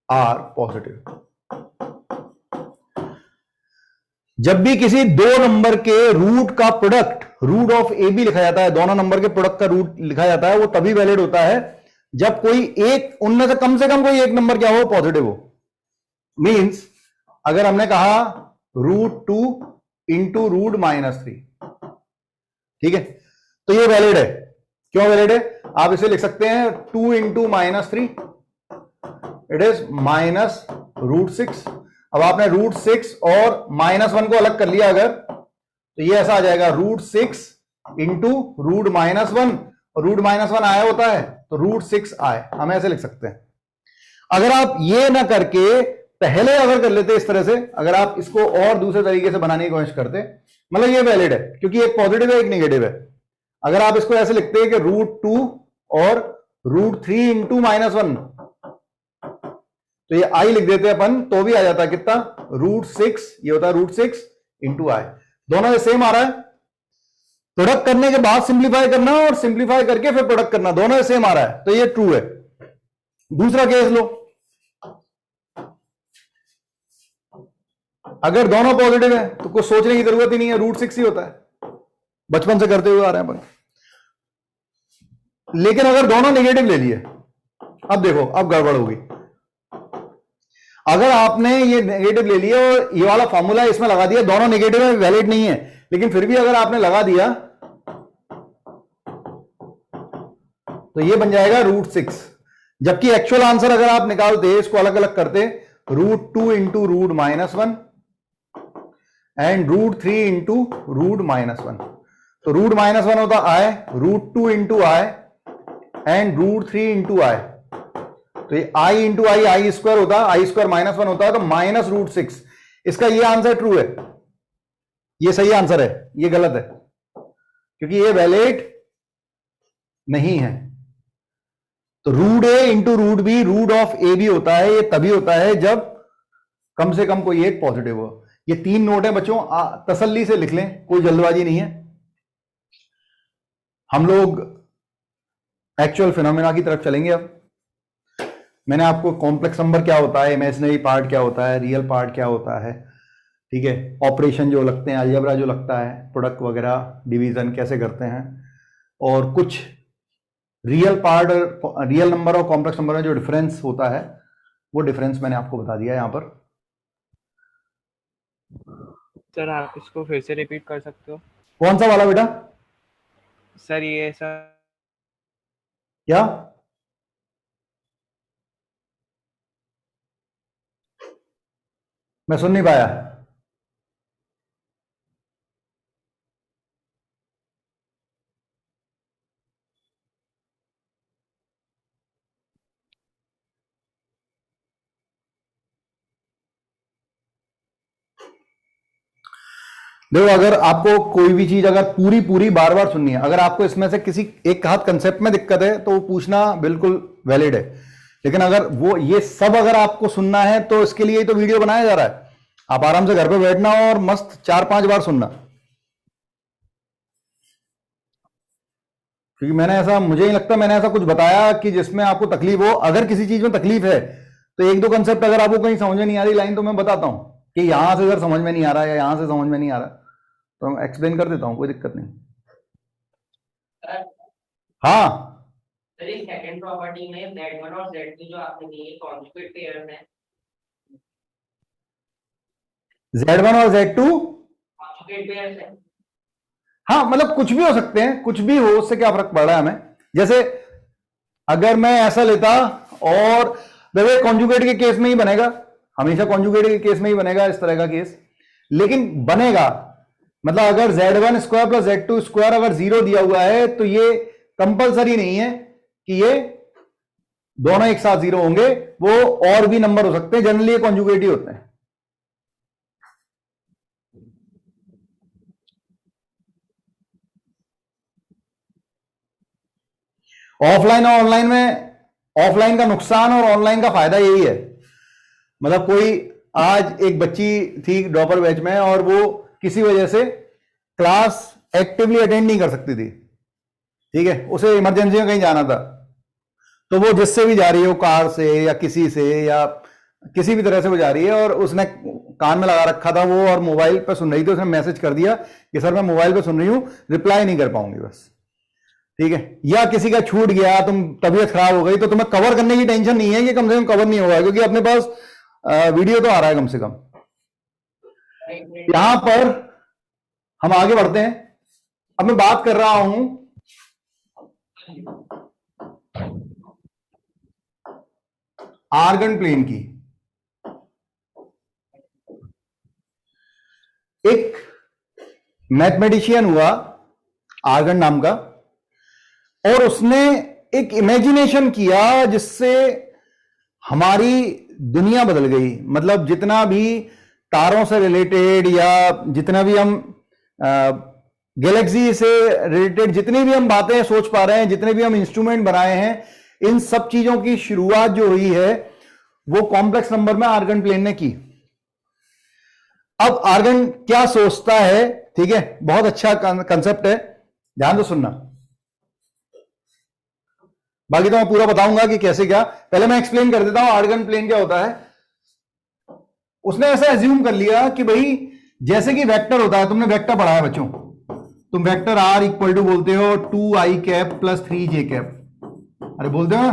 are positive। जब भी किसी दो नंबर के रूट का product, root of a b लिखा जाता है, दोनों नंबर के प्रोडक्ट का रूट लिखा जाता है, वो तभी वैलिड होता है जब कोई एक, उनमें से कम कोई एक नंबर क्या हो, पॉजिटिव हो। मींस अगर हमने कहा √2 इंटू √-3, ठीक है, तो ये वैलिड है। क्यों वैलिड है? आप इसे लिख सकते हैं 2 इंटू -3, इट इज -√6। अब आपने √6 और -1 को अलग कर लिया अगर, तो ये ऐसा आ जाएगा √6 इंटू √-1, और √-1 आया होता है तो √6 आए, हम ऐसे लिख सकते हैं। अगर आप ये ना करके पहले अगर कर लेते इस तरह से, अगर आप इसको और दूसरे तरीके से बनाने की कोशिश करते, मतलब ये वैलिड है क्योंकि एक पॉजिटिव है एक नेगेटिव है। अगर आप इसको ऐसे लिखते हैं कि √2 और √3 इंटू -1, तो ये आई लिख देते अपन तो भी आ जाता है कितना, √6, ये होता है √6 इंटू आई। दोनों ये सेम आ रहा है। प्रोडक्ट करने के बाद सिंप्लीफाई करना और सिंप्लीफाई करके फिर प्रोडक्ट करना, दोनों ये सेम आ रहा है, तो ये ट्रू है। दूसरा केस लो, अगर दोनों पॉजिटिव है तो कुछ सोचने की जरूरत ही नहीं है, √6 ही होता है, बचपन से करते हुए आ रहे हैं अपन। लेकिन अगर दोनों नेगेटिव ले लिए, अब देखो अब गड़बड़ होगी। अगर आपने ये नेगेटिव ले लिया और ये वाला फॉर्मूला इसमें लगा दिया, दोनों नेगेटिव है, वैलिड नहीं है, लेकिन फिर भी अगर आपने लगा दिया तो ये बन जाएगा √6। जबकि एक्चुअल आंसर अगर आप निकालते, इसको अलग अलग करते, √2 इंटू √-1 एंड √3 इंटू √-1, तो √-1 होता आई, √2 इंटू आई एंड √3 इंटू आई, तो ये आई इंटू आई स्क्वायर होता, आई स्क्वायर -1 होता है, तो -√6। इसका ये आंसर ट्रू है, ये सही आंसर है, ये गलत है क्योंकि ये वैलिड नहीं है। तो √a into √b root of a b होता है, ये तभी होता है जब कम से कम कोई एक पॉजिटिव हो। ये 3 नोट है बच्चों, तसल्ली से लिख लें, कोई जल्दबाजी नहीं है। हम लोग एक्चुअल फिनोमेना की तरफ चलेंगे। अब मैंने आपको कॉम्प्लेक्स नंबर क्या होता है, इमेजिनरी पार्ट क्या होता है, रियल पार्ट क्या होता है, ठीक है, ऑपरेशन जो लगते हैं, अलजेब्रा जो लगता है, प्रोडक्ट वगैरह, डिवीजन कैसे करते हैं, और कुछ रियल पार्ट, रियल नंबर और कॉम्प्लेक्स नंबर में जो डिफरेंस होता है, वो डिफरेंस मैंने आपको बता दिया यहां पर। सर आप इसको फिर से रिपीट कर सकते हो? कौन सा वाला बेटा? सर ये सर क्या? मैं सुन नहीं पाया। देखो, अगर आपको कोई भी चीज अगर पूरी पूरी बार बार सुननी है, अगर आपको इसमें से किसी एक हाथ कंसेप्ट में दिक्कत है तो वो पूछना बिल्कुल वैलिड है। लेकिन अगर वो ये सब अगर आपको सुनना है तो इसके लिए ही तो वीडियो बनाया जा रहा है। आप आराम से घर पे बैठना और मस्त 4-5 बार सुनना, क्योंकि मुझे नहीं लगता मैंने ऐसा कुछ बताया कि जिसमें आपको तकलीफ हो। अगर किसी चीज में तकलीफ है तो एक दो कंसेप्ट अगर आपको कहीं समझ में नहीं आ रही लाइन तो मैं बताता हूं कि यहां से अगर समझ में नहीं आ रहा है या यहां से समझ में नहीं आ रहा तो मैं एक्सप्लेन कर देता हूं, कोई दिक्कत नहीं। हाँ सर इस सेकंड प्रॉपर्टी में Z1 और Z2 जो आपने दिए कॉन्जुगेट पेयर्स हैं, Z1 और Z2 कॉन्जुगेट पेयर्स हैं। हाँ मतलब कुछ भी हो सकते हैं, कुछ भी हो, उससे क्या फर्क पड़ रहा है हमें। जैसे अगर मैं ऐसा लेता और वैसे कॉन्जुगेट के केस में ही बनेगा, हमेशा कॉन्जुगेट के केस में ही बनेगा इस तरह का केस, लेकिन बनेगा मतलब अगर Z1 square plus Z2 square अगर 0 दिया हुआ है तो ये कंपलसरी नहीं है कि ये दोनों एक साथ 0 होंगे, वो और भी नंबर हो सकते हैं, जनरली ये कॉन्जुगेट ही होते हैं। ऑफलाइन और ऑनलाइन में, ऑफलाइन का नुकसान और ऑनलाइन का फायदा यही है, मतलब कोई आज एक बच्ची थी ड्रॉपर बैच में और वो किसी वजह से क्लास एक्टिवली अटेंड नहीं कर सकती थी, ठीक है, उसे इमरजेंसी में कहीं जाना था, तो वो जिससे भी जा रही है, वो कार से या किसी से या किसी भी तरह से वो जा रही है और उसने कान में लगा रखा था वो और मोबाइल पर सुन रही थी, उसने मैसेज कर दिया कि सर मैं मोबाइल पे सुन रही हूं, रिप्लाई नहीं कर पाऊंगी बस, ठीक है। या किसी का छूट गया, तुम तबीयत खराब हो गई तो तुम्हें कवर करने की टेंशन नहीं है कि कम से कम कवर नहीं होगा क्योंकि अपने पास वीडियो तो आ रहा है कम से कम। यहां पर हम आगे बढ़ते हैं। अब मैं बात कर रहा हूं आर्गन प्लेन की। एक मैथमेटिशियन हुआ आर्गन नाम का और उसने एक इमेजिनेशन किया जिससे हमारी दुनिया बदल गई, मतलब जितना भी तारों से रिलेटेड या जितना भी हम गैलेक्सी से रिलेटेड जितनी भी हम बातें सोच पा रहे हैं, जितने भी हम इंस्ट्रूमेंट बनाए हैं, इन सब चीजों की शुरुआत जो हुई है वो कॉम्प्लेक्स नंबर में आर्गन प्लेन ने की। अब आर्गन क्या सोचता है, ठीक है, बहुत अच्छा कंसेप्ट है, ध्यान से सुनना, बाकी तो मैं पूरा बताऊंगा कि कैसे क्या, पहले मैं एक्सप्लेन कर देता हूं आर्गन प्लेन क्या होता है। उसने ऐसा एज्यूम कर लिया कि भाई जैसे कि वेक्टर होता है, तुमने वेक्टर पढ़ा है बच्चों, तुम वेक्टर R इक्वल टू बोलते हो 2i cap plus 3j cap, अरे बोलते हो ना,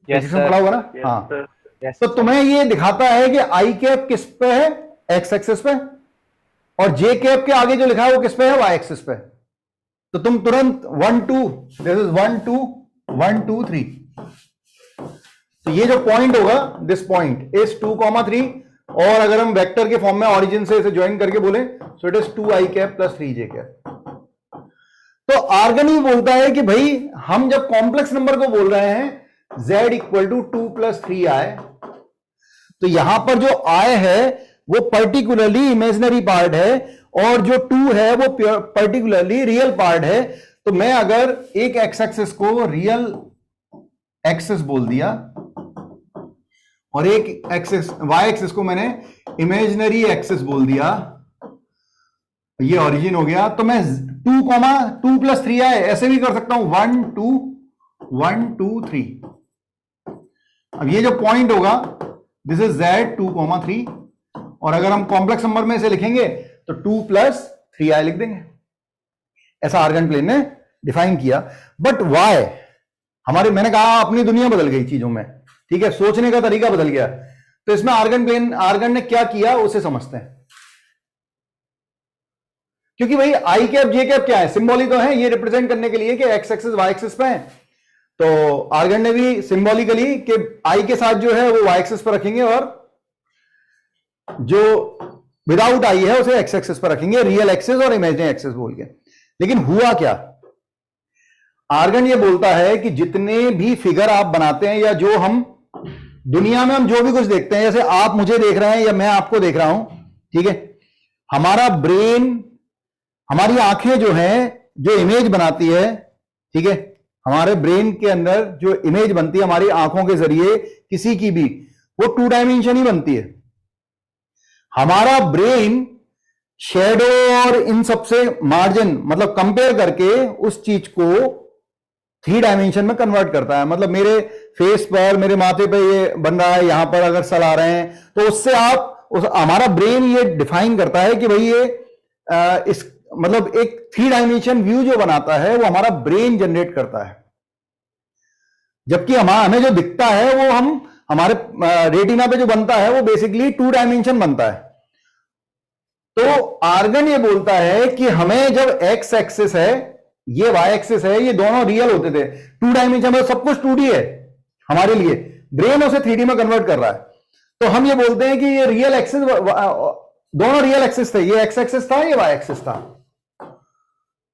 पढ़ा हुआ ना, हाँ। तो तुम्हें ये दिखाता है कि आई कैप किस पे है, एक्स एक्सिस पे, और जे कैप के आगे जो लिखा है वो किस पे है, वाई एक्सिस पे। तो तुम तुरंत 1 2 दिस इज 1 2 1 2 3, तो ये जो पॉइंट होगा दिस पॉइंट इज 2,3, और अगर हम वेक्टर के फॉर्म में ऑरिजिन से इसे ज्वाइन करके बोले सो it is 2i cap plus 3j cap. तो आर्गन ही बोलता है कि भाई हम जब कॉम्प्लेक्स नंबर को बोल रहे हैं z equal to 2 plus 3i, तो यहां पर जो i है वो पर्टिकुलरली इमेजिनरी पार्ट है और जो 2 है वो पर्टिकुलरली रियल पार्ट है। तो मैं अगर एक एक्स एक्सिस को रियल एक्सिस बोल दिया और एक एक्सिस वाई एक्सिस को मैंने इमेजिनरी एक्सिस बोल दिया, ये ओरिजिन हो गया, तो मैं 2 प्लस 3i ऐसे भी कर सकता हूं, 1 2 1 2 3। अब ये जो पॉइंट होगा दिस इज z 2,3, और अगर हम कॉम्प्लेक्स नंबर में इसे लिखेंगे तो 2 प्लस 3i लिख देंगे। ऐसा आर्गन प्लेन ने डिफाइन किया। बट वाई, हमारे, मैंने कहा अपनी दुनिया बदल गई चीजों में, ठीक है, सोचने का तरीका बदल गया। तो इसमें आर्गन ने क्या किया उसे समझते हैं। क्योंकि भाई आई कैप जे कैप क्या है, सिंबॉलिक तो है, ये रिप्रेजेंट करने के लिए कि एक्स एक्सिस वाई एक्सिस पे है, तो आर्गन ने भी सिंबॉलिकली कि आई के साथ जो है वो वाई एक्सिस पर रखेंगे और जो विदाउट आई है उसे एक्स एक्सिस पर रखेंगे, रियल एक्सिस और इमेजिनरी एक्सिस बोल के। लेकिन हुआ क्या, आर्गन ये बोलता है कि जितने भी फिगर आप बनाते हैं या जो हम दुनिया में हम जो भी कुछ देखते हैं, जैसे आप मुझे देख रहे हैं या मैं आपको देख रहा हूं, ठीक है, हमारा ब्रेन, हमारी आंखें जो हैं जो इमेज बनाती है, ठीक है, हमारे ब्रेन के अंदर जो इमेज बनती है हमारी आंखों के जरिए किसी की भी, वो 2 डायमेंशन ही बनती है। हमारा ब्रेन शेडो और इन सबसे मार्जिन मतलब कंपेयर करके उस चीज को 3 डायमेंशन में कन्वर्ट करता है। मतलब मेरे फेस पर, मेरे माथे पे ये बन रहा है, यहां पर अगर सल आ रहे हैं, तो उससे हमारा ब्रेन ये डिफाइन करता है कि भाई ये इस मतलब एक 3 डायमेंशन व्यू जो बनाता है वो हमारा ब्रेन जनरेट करता है। जबकि हमें जो दिखता है वो हमारे रेटिना पे जो बनता है वो बेसिकली 2 डायमेंशन बनता है। तो आर्गन ये बोलता है कि हमें जब एक्स एक्सिस है, ये वाई एक्सिस है, ये दोनों रियल होते थे, 2 डायमेंशन में सब कुछ 2D है हमारे लिए, ब्रेन उसे 3D में कन्वर्ट कर रहा है। तो हम ये बोलते हैं कि ये रियल एक्सिस, दोनों रियल एक्सिस थे, ये एक्स एक्सिस था, ये वाई एक्सिस था।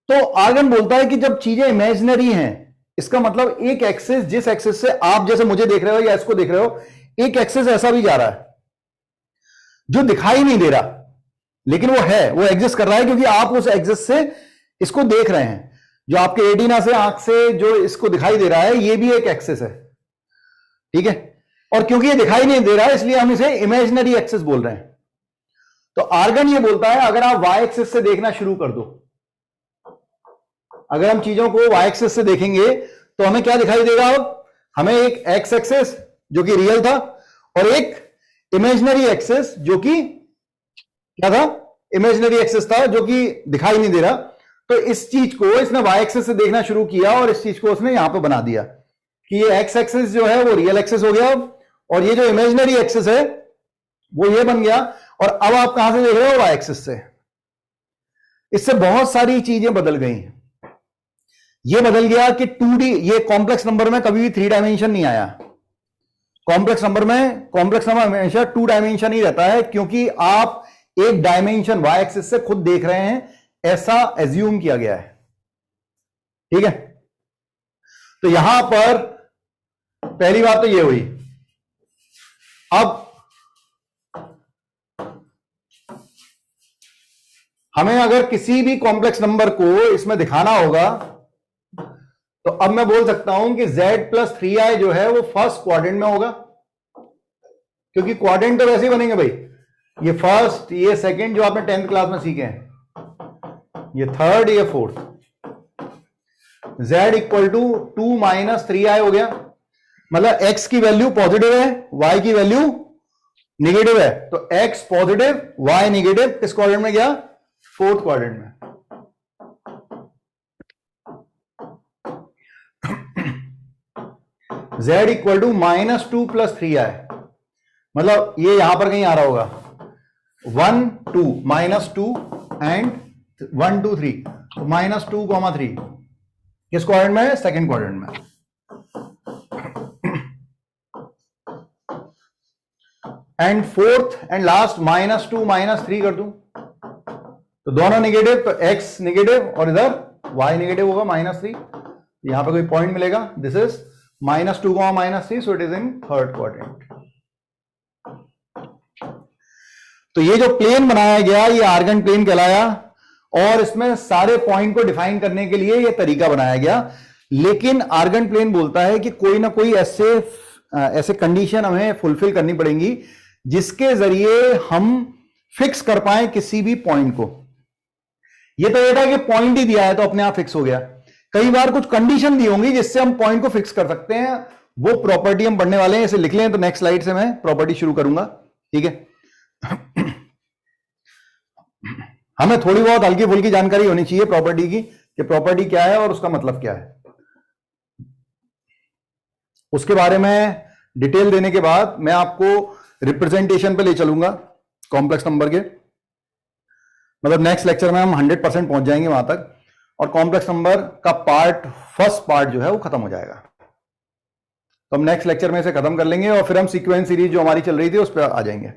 तो आर्गन बोलता है कि जब चीजें इमेजिनरी हैं, इसका मतलब एक एक्सिस, जिस एक्सिस से आप जैसे मुझे देख रहे हो या इसको देख रहे हो, एक एक्सिस ऐसा भी जा रहा है जो दिखाई नहीं दे रहा, लेकिन वो है, वो एग्जिस्ट कर रहा है, क्योंकि आप उस एक्सिस से इसको देख रहे हैं। जो आपके रेटिना से, आंख से जो इसको दिखाई दे रहा है, ये भी एक एक्सिस है, ठीक है। और क्योंकि ये दिखाई नहीं दे रहा है, इसलिए हम इसे इमेजिनरी एक्सिस बोल रहे हैं। तो आर्गन ये बोलता है अगर आप वाई एक्सिस से देखना शुरू कर दो, अगर हम चीजों को वाई एक्सिस से देखेंगे तो हमें क्या दिखाई देगा? अब हमें एक एक्स एक्सिस जो कि रियल था और एक इमेजिनरी एक्सिस जो कि क्या था? इमेजिनरी एक्सिस था, जो कि दिखाई नहीं दे रहा। तो इस चीज को इसने वाई एक्सिस से देखना शुरू किया और इस चीज को उसने यहां पे बना दिया कि ये एक्स एक्सिस जो है वो रियल एक्सिस हो गया, और ये जो इमेजिनरी एक्सिस है वो ये बन गया। और अब आप कहां से देख रहे हो? वाई एक्सिस से। इससे बहुत सारी चीजें बदल गई। ये बदल गया कि 2D, ये कॉम्प्लेक्स नंबर में कभी भी 3 डायमेंशन नहीं आया। कॉम्प्लेक्स नंबर हमेशा 2 डायमेंशन ही रहता है, क्योंकि आप एक डायमेंशन वाई एक्सिस से खुद देख रहे हैं, ऐसा एज्यूम किया गया है, ठीक है। तो यहां पर पहली बात तो ये हुई। अब हमें अगर किसी भी कॉम्प्लेक्स नंबर को इसमें दिखाना होगा, तो अब मैं बोल सकता हूं कि z+3i जो है वो फर्स्ट क्वाड्रेंट में होगा, क्योंकि क्वाड्रेंट तो वैसे ही बनेंगे भाई, ये फर्स्ट, ये सेकंड जो आपने 10th क्लास में सीखे हैं, ये थर्ड, ये fourth. z equal to 2 - 3i हो गया, मतलब x की वैल्यू पॉजिटिव है, y की वैल्यू निगेटिव है। तो x पॉजिटिव, y निगेटिव, किस क्वाड्रेंट में गया? फोर्थ क्वाड्रेंट में। z इक्वल टू -2 + 3i, मतलब ये यहां पर कहीं आ रहा होगा, 1 2 -2 एंड 1 2 3, तो -2, 3 किस क्वाड्रेंट में है? सेकंड क्वाड्रेंट में। एंड फोर्थ एंड लास्ट -2 - 3 कर दूं तो दोनों नेगेटिव, तो x नेगेटिव और इधर y नेगेटिव होगा, -3। यहां पे कोई पॉइंट मिलेगा, this is -2, -3, so it is in third quadrant. तो ये जो प्लेन बनाया गया, ये आर्गन प्लेन कहलाया, और इसमें सारे पॉइंट को डिफाइन करने के लिए ये तरीका बनाया गया। लेकिन आर्गन प्लेन बोलता है कि कोई ना कोई ऐसे कंडीशन हमें फुलफिल करनी पड़ेंगी जिसके जरिए हम फिक्स कर पाए किसी भी पॉइंट को। ये तो ये था कि पॉइंट ही दिया है तो अपने आप फिक्स हो गया। कई बार कुछ कंडीशन दी होंगी जिससे हम पॉइंट को फिक्स कर सकते हैं, वो प्रॉपर्टी हम पढ़ने वाले हैं। इसे लिख लें, तो नेक्स्ट स्लाइड से मैं प्रॉपर्टी शुरू करूंगा, ठीक है। हमें थोड़ी बहुत हल्की फुल्की जानकारी होनी चाहिए प्रॉपर्टी की, कि प्रॉपर्टी क्या है और उसका मतलब क्या है। उसके बारे में डिटेल देने के बाद मैं आपको रिप्रेजेंटेशन पे ले चलूंगा कॉम्प्लेक्स नंबर के, मतलब नेक्स्ट लेक्चर में हम 100% पहुंच जाएंगे वहां तक, और कॉम्प्लेक्स नंबर का फर्स्ट पार्ट जो है वो खत्म हो जाएगा। तो हम नेक्स्ट लेक्चर में इसे खत्म कर लेंगे और फिर हम सीक्वेंस सीरीज जो हमारी चल रही थी उस पर आ जाएंगे।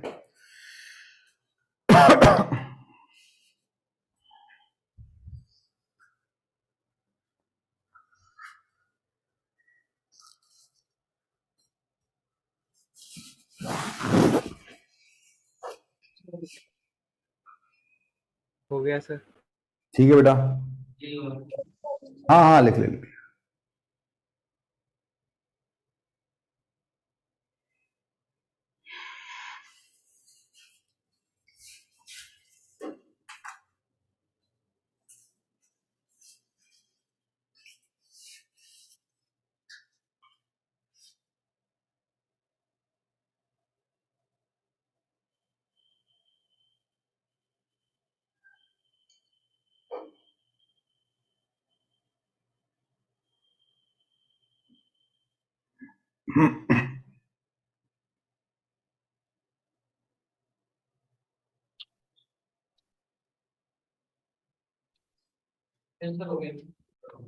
हो गया सर? ठीक है बेटा, हाँ हाँ लिख ले।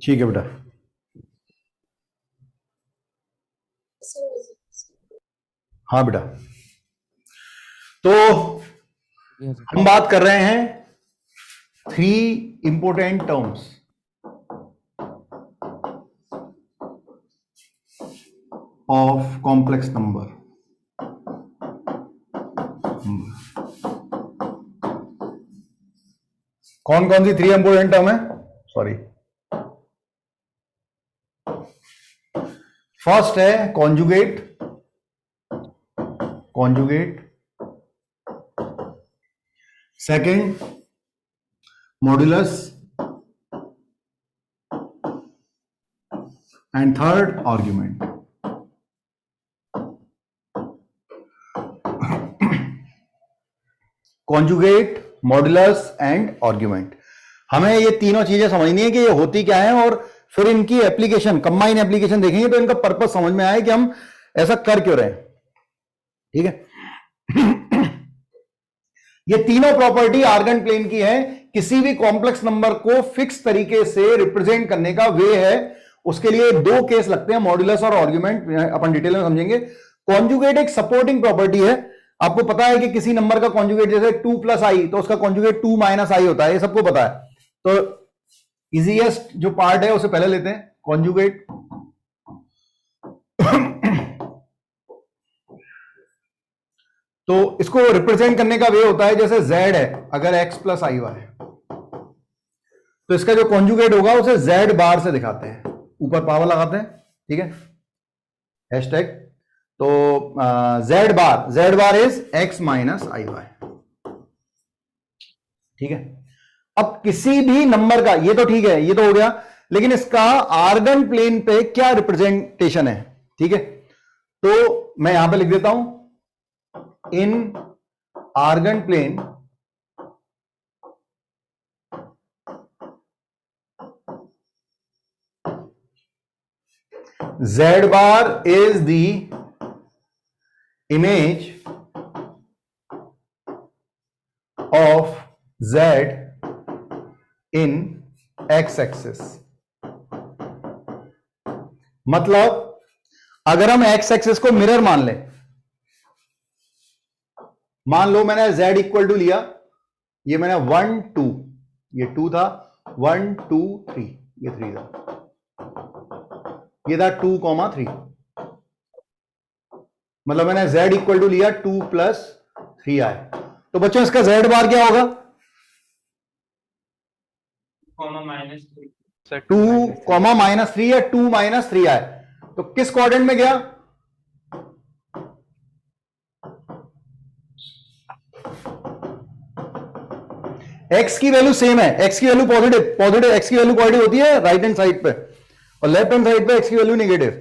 ठीक है बेटा। हाँ बेटा, तो हम बात कर रहे हैं 3 important terms of complex number. कौन कौन सी 3 इंपोर्टेंट टर्म है? सॉरी, फर्स्ट है conjugate, second modulus, and third argument. Conjugate, modulus and argument. हमें ये तीनों चीजें समझनी है कि ये होती क्या है, और फिर इनकी एप्लीकेशन, कंबाइन एप्लीकेशन देखेंगे तो इनका पर्पस समझ में आए कि हम ऐसा कर क्यों रहे हैं। ठीक है। ये तीनों प्रॉपर्टी आर्गन प्लेन की है। किसी भी कॉम्प्लेक्स नंबर को फिक्स तरीके से रिप्रेजेंट करने का वे है, उसके लिए 2 केस लगते हैं, मॉड्यूलस और आर्ग्यूमेंट, अपन डिटेल में समझेंगे। कॉन्जुगेट एक सपोर्टिंग प्रॉपर्टी है। आपको पता है कि किसी नंबर का कॉन्जुगेट जैसे 2 + i, तो उसका कॉन्जुगेट 2 - i होता है, ये सबको पता है। तो इजीएस्ट जो पार्ट है उसे पहले लेते हैं, कॉन्जुगेट। तो इसको रिप्रेजेंट करने का वे होता है जैसे z है, अगर x + iy है तो इसका जो कॉन्जुगेट होगा उसे z बार से दिखाते हैं, ऊपर पावर लगाते हैं। ठीक है, हैशटैग। तो z bar is x - iy। ठीक है। अब किसी भी नंबर का, ये तो ठीक है, ये तो हो गया, लेकिन इसका आर्गन प्लेन पे क्या रिप्रेजेंटेशन है। ठीक है, तो मैं यहां पे लिख देता हूं, in Argand plane z bar is the image of z in x axis। मतलब अगर हम x एक्सिस को मिरर मान लें, मान लो मैंने z इक्वल टू लिया, ये मैंने 1 2, ये 2 था, 1 2 3, ये 3 था, ये था 2, 3। मतलब मैंने z इक्वल टू लिया 2 + 3i। तो बच्चों इसका z बार क्या होगा? 2, -3 या 2 - 3i। तो किस क्वाड्रेंट में गया? x की वैल्यू सेम है, x की वैल्यू पॉजिटिव x की वैल्यू पॉजिटिव होती है राइट हैंड साइड पे, और लेफ्ट हैंड साइड पे x की वैल्यू नेगेटिव।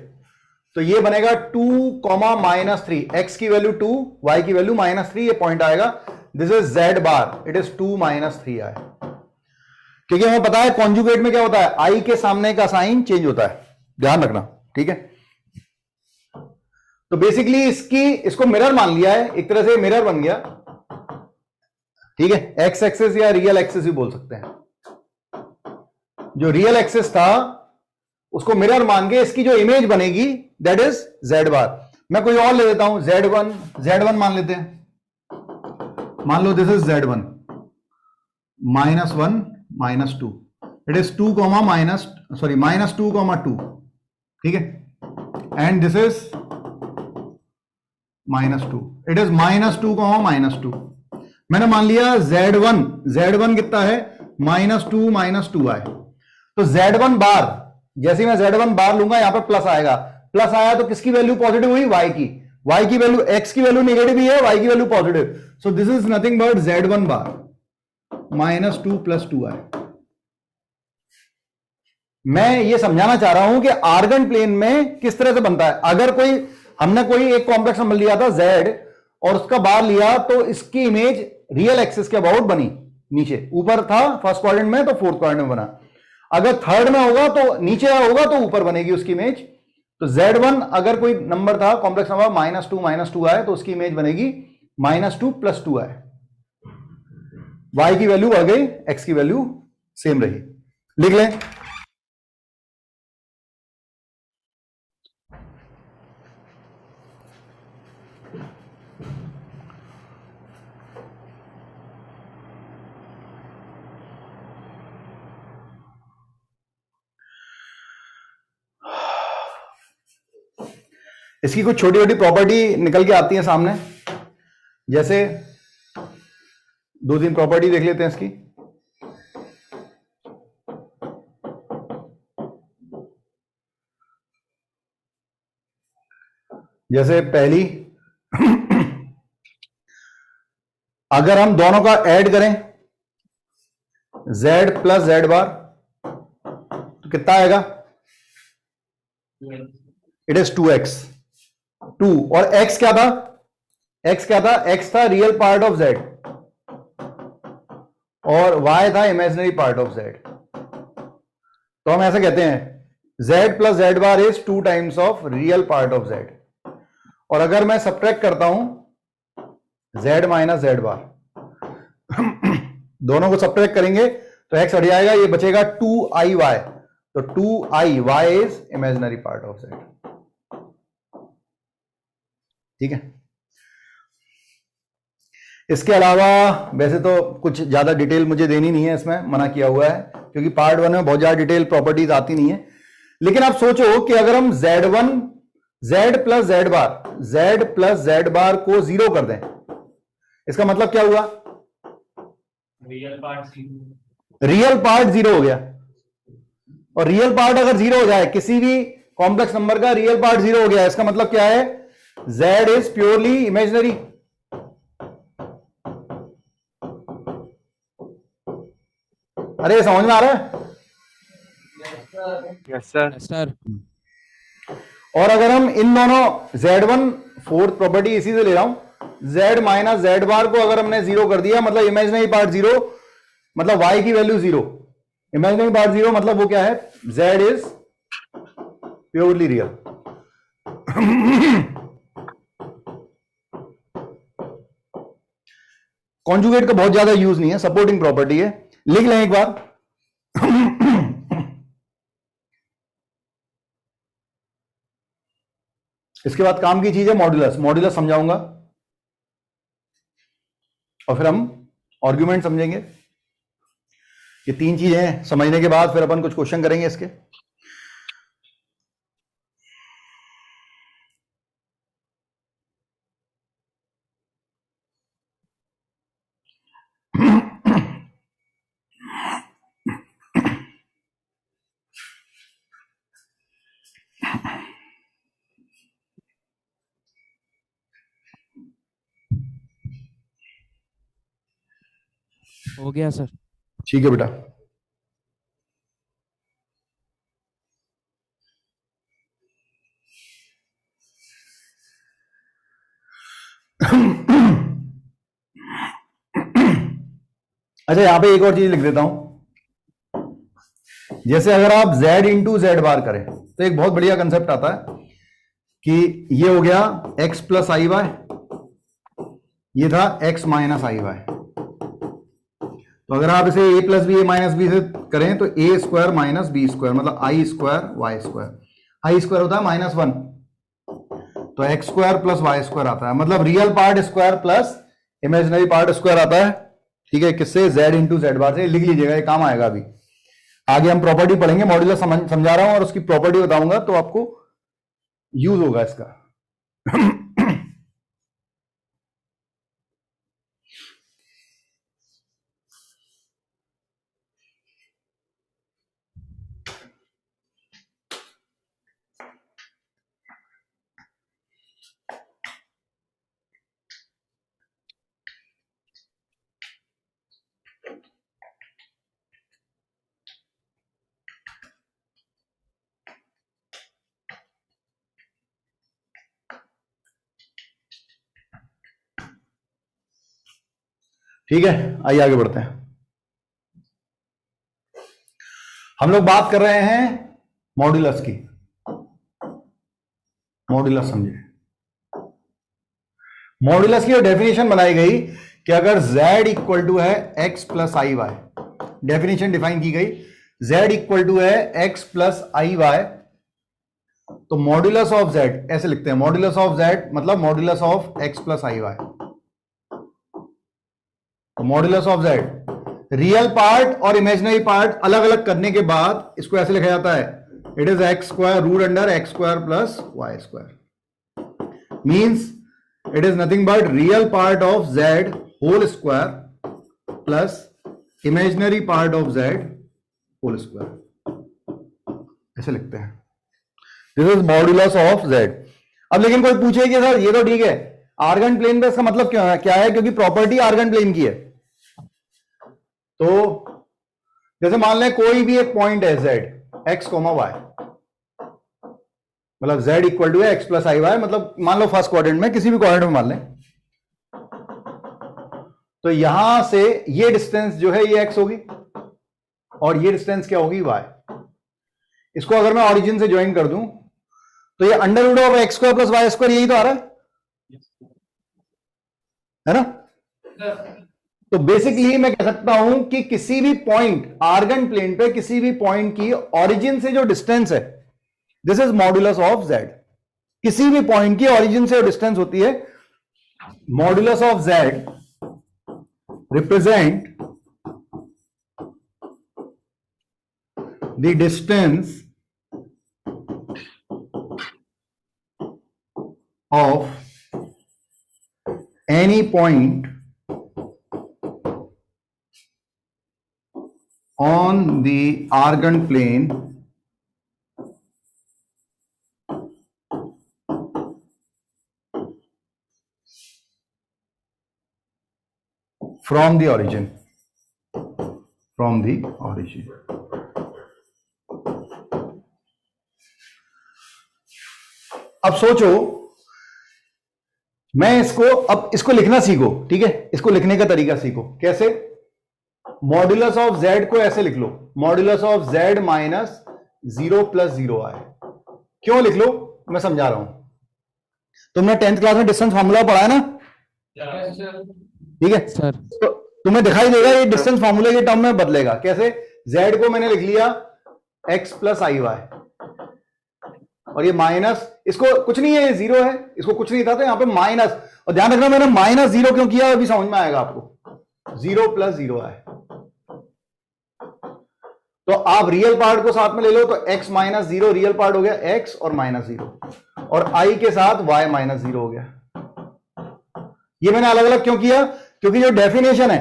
तो ये बनेगा 2, -3, x की वैल्यू 2, y की वैल्यू -3, ये पॉइंट आएगा। This is z bar, it is 2 - 3i। क्योंकि हमें पता है कॉन्जुगेट में क्या होता है, i के सामने का साइन चेंज होता है, ध्यान रखना। ठीक है, तो बेसिकली इसको मिरर मान लिया है, एक तरह से मिरर बन गया। ठीक है, एक्स एक्सिस या रियल एक्सिस भी बोल सकते हैं। जो रियल एक्सिस था उसको मिरर मान के इसकी जो इमेज बनेगी दैट इज z बार। मैं कोई और ले लेता हूं, z1 मान लेते हैं। मान लो this is z1 -1 -2, it is 2, -2, -2। ठीक है, and this is -2, it is -2, -2। मैंने मान लिया z1 कितना है, -2 - 2i। तो z1 बार, जैसे ही मैं z1 बार लूंगा यहां पर प्लस आएगा, प्लस आया तो किसकी वैल्यू पॉजिटिव हुई, y की वैल्यू, x की वैल्यू नेगेटिव ही है, y की value positive. So this is nothing but z1 bar -2 + 2i। मैं ये समझाना चाह रहा हूं कि आर्गन प्लेन में किस तरह से बनता है। अगर हमने कोई एक कॉम्प्लेक्स नंबर लिया था z और उसका बार लिया, तो इसकी इमेज रियल एक्सिस के अबाउट बनी, नीचे ऊपर था फर्स्ट क्वाड्रेंट में तो फोर्थ क्वाड्रेंट में बना। अगर थर्ड में होगा तो नीचे होगा तो ऊपर बनेगी उसकी इमेज। तो Z1 अगर कोई नंबर था कॉम्प्लेक्स नंबर -2 आए तो उसकी इमेज बनेगी -2 + 2 आए। y की वैल्यू बढ़ गई, x की वैल्यू सेम रही। लिख लें। इसकी कुछ छोटी छोटी प्रॉपर्टी निकल के आती है सामने, जैसे 2-3 प्रॉपर्टी देख लेते हैं इसकी। जैसे पहली, अगर हम दोनों का ऐड करें z + z बार तो कितना आएगा? इट इज 2x, 2 और x क्या था? x क्या था? x था रियल पार्ट ऑफ z और y था इमेजिनरी पार्ट ऑफ z। तो हम ऐसे कहते हैं z + z bar is 2 times of real part of z। और अगर मैं सब्ट्रैक्ट करता हूं z - z बार दोनों को सब्ट्रैक्ट करेंगे तो x हट जाएगा, ये बचेगा 2iy। तो 2iy is imaginary part of z। ठीक है। इसके अलावा वैसे तो कुछ ज्यादा डिटेल मुझे देनी नहीं है, इसमें मना किया हुआ है क्योंकि पार्ट 1 में बहुत ज्यादा डिटेल प्रॉपर्टीज आती नहीं है। लेकिन आप सोचो कि अगर हम z1 z + z बार z + z बार को 0 कर दें, इसका मतलब क्या हुआ? रियल पार्ट जीरो हो गया। और रियल पार्ट अगर 0 हो जाए, किसी भी कॉम्प्लेक्स नंबर का रियल पार्ट 0 हो गया, इसका मतलब क्या है? z is purely imaginary. अरे समझ में आ रहा है? Yes sir. सर और अगर हम इन दोनों z1 फोर्थ प्रॉपर्टी इसी से ले रहा हूं, z - z बार को अगर हमने 0 कर दिया मतलब इमेजिनरी पार्ट 0, मतलब y की वैल्यू 0, इमेजिनरी पार्ट 0, मतलब वो क्या है? z is purely real. Conjugate का बहुत ज्यादा यूज नहीं है, सपोर्टिंग प्रॉपर्टी है, लिख लें एक बार। इसके बाद काम की चीज है मॉड्यूलस। मॉड्यूलस समझाऊंगा और फिर हम आर्गुमेंट समझेंगे। ये 3 चीजें समझने के बाद फिर अपन कुछ क्वेश्चन करेंगे इसके। हो गया सर। ठीक है बेटा। अच्छा, यहां पे एक और चीज लिख देता हूं। जैसे अगर आप z × z बार करें तो एक बहुत बढ़िया कंसेप्ट आता है कि ये हो गया x + iy, ये था x - iy। तो अगर आप इसे a + b a - b से करें तो a² - b² मतलब i² y²। i² होता है -1, तो x² + y² आता है, मतलब real part square plus imaginary part square आता है। ठीक है, किससे? z × z बार से। लिख लीजिएगा, ये काम आएगा। अभी आगे हम प्रॉपर्टी पढ़ेंगे, मॉड्यूलस समझा रहा हूं और उसकी प्रॉपर्टी बताऊंगा तो आपको यूज होगा इसका। ठीक है, आइए आगे बढ़ते हैं। हम लोग बात कर रहे हैं मॉड्यूलस की। मॉड्यूलस समझे, मॉड्यूलस की डेफिनेशन बनाई गई कि अगर z इक्वल टू है x plus I Y, definition define की गई, z इक्वल टू है x प्लस आई वाई, तो मॉड्यूलस ऑफ z ऐसे लिखते हैं, मॉड्यूलस ऑफ z मतलब modulus of x plus I Y. तो modulus of z, real part और इमेजिनरी पार्ट अलग अलग करने के बाद इसको ऐसे लिखा जाता है, it is x square root under x square plus y square, means it is nothing but real part of z whole square plus imaginary part of z whole square, ऐसे लिखते हैं, this is modulus of z। अब लेकिन कोई पूछे कि सर ये तो ठीक है, आर्गन प्लेन पे इसका मतलब क्या है, क्योंकि प्रॉपर्टी आर्गन प्लेन की है। तो जैसे मान लें कोई भी एक पॉइंट है z x, y, मतलब z इक्वल टू है एक्स प्लस आई वाई, मतलब मान लो फर्स्ट क्वाड्रेंट में, किसी भी क्वाड्रेंट में मान लें, तो यहां से ये डिस्टेंस जो है ये x होगी और ये डिस्टेंस क्या होगी y। इसको अगर मैं ऑरिजिन से ज्वाइन कर दूं तो ये under root of x square plus y square, यही तो आ रहा है ना। तो बेसिकली मैं कह सकता हूं कि किसी भी पॉइंट आर्गन प्लेन पे किसी भी पॉइंट की ऑरिजिन से जो डिस्टेंस है, this is modulus of z। किसी भी पॉइंट की ऑरिजिन से डिस्टेंस होती है, modulus of z represent the distance of any point on the argand plane from the origin, from the origin। अब सोचो, मैं अब इसको लिखना सीखो, ठीक है, इसको लिखने का तरीका सीखो। कैसे? मॉड्यूलस ऑफ z को ऐसे लिख लो, modulus of z minus 0 plus 0 आए। क्यों लिख लो, मैं समझा रहा हूं। तुमने 10th क्लास में डिस्टेंस फार्मूला पढ़ा है ना? ठीक है सर। तो तुम्हें दिखाई देगा ये डिस्टेंस फार्मूला के टर्म में बदलेगा। कैसे? z को मैंने लिख लिया x प्लस आई वाई, और ये माइनस, इसको कुछ नहीं है, ये 0 है, इसको कुछ नहीं था, तो यहां पे माइनस, और ध्यान रखना मैंने माइनस 0 क्यों किया अभी समझ में आएगा आपको। 0 प्लस 0 आए, तो आप रियल पार्ट को साथ में ले लो, तो x माइनस 0 रियल पार्ट हो गया x और माइनस 0, और i के साथ y माइनस 0 हो गया। ये मैंने अलग अलग क्यों किया? क्योंकि जो डेफिनेशन है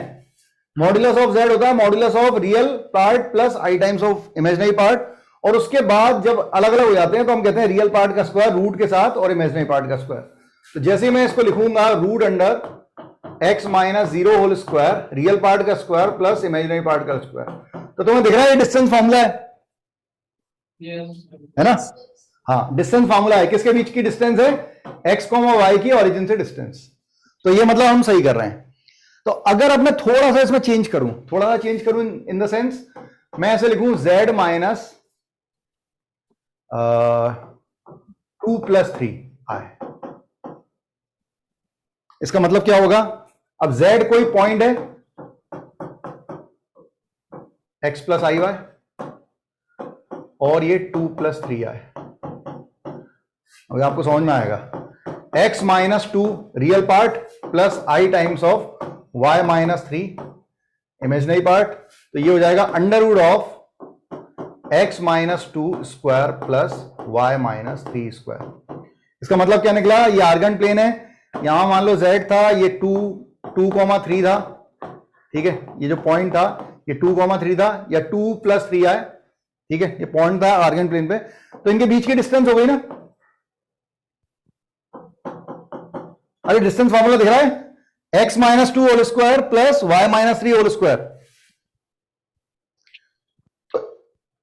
मॉड्यूलस ऑफ z होता है modulus of real part plus i times of imaginary part, और उसके बाद जब अलग अलग हो जाते हैं तो हम कहते हैं रियल पार्ट का स्क्वायर रूट के साथ और इमेजिनरी पार्ट का स्क्वायर। तो जैसे मैं इसको लिखूंगा root under x minus 0 whole square, real part का स्क्वायर प्लस इमेजिनरी पार्ट का स्क्वायर, तो तुम्हें दिख रहा है ये डिस्टेंस फार्मूला है, है ना? हाँ, डिस्टेंस फार्मूला है। किसके बीच की डिस्टेंस है? x, y की ऑरिजिन से डिस्टेंस। तो ये मतलब हम सही कर रहे हैं। तो अगर अब मैं थोड़ा सा इसमें चेंज करूं, थोड़ा सा चेंज करूं इन द सेंस, मैं ऐसे लिखूं z माइनस 2 प्लस 3 आए। इसका मतलब क्या होगा? अब z कोई पॉइंट है x प्लस आई वाई, और ये 2 प्लस 3 आए। अगर आपको समझ में आएगा, x minus 2 real part plus i times of y minus 3 imaginary part, तो ये हो जाएगा under root of x minus 2 square plus y minus 3 square. इसका मतलब क्या निकला? ये आर्गन प्लेन है, यहां मान लो z था, ये 2,3 था, ठीक है, ये जो पॉइंट था ये 2,3 था, या 2 प्लस 3 आए, ठीक है, ये पॉइंट था आर्गन प्लेन पे, तो इनके बीच की डिस्टेंस हो गई ना। अरे डिस्टेंस फॉर्मूला दिख रहा है, x minus 2 whole square plus y minus 3 whole square.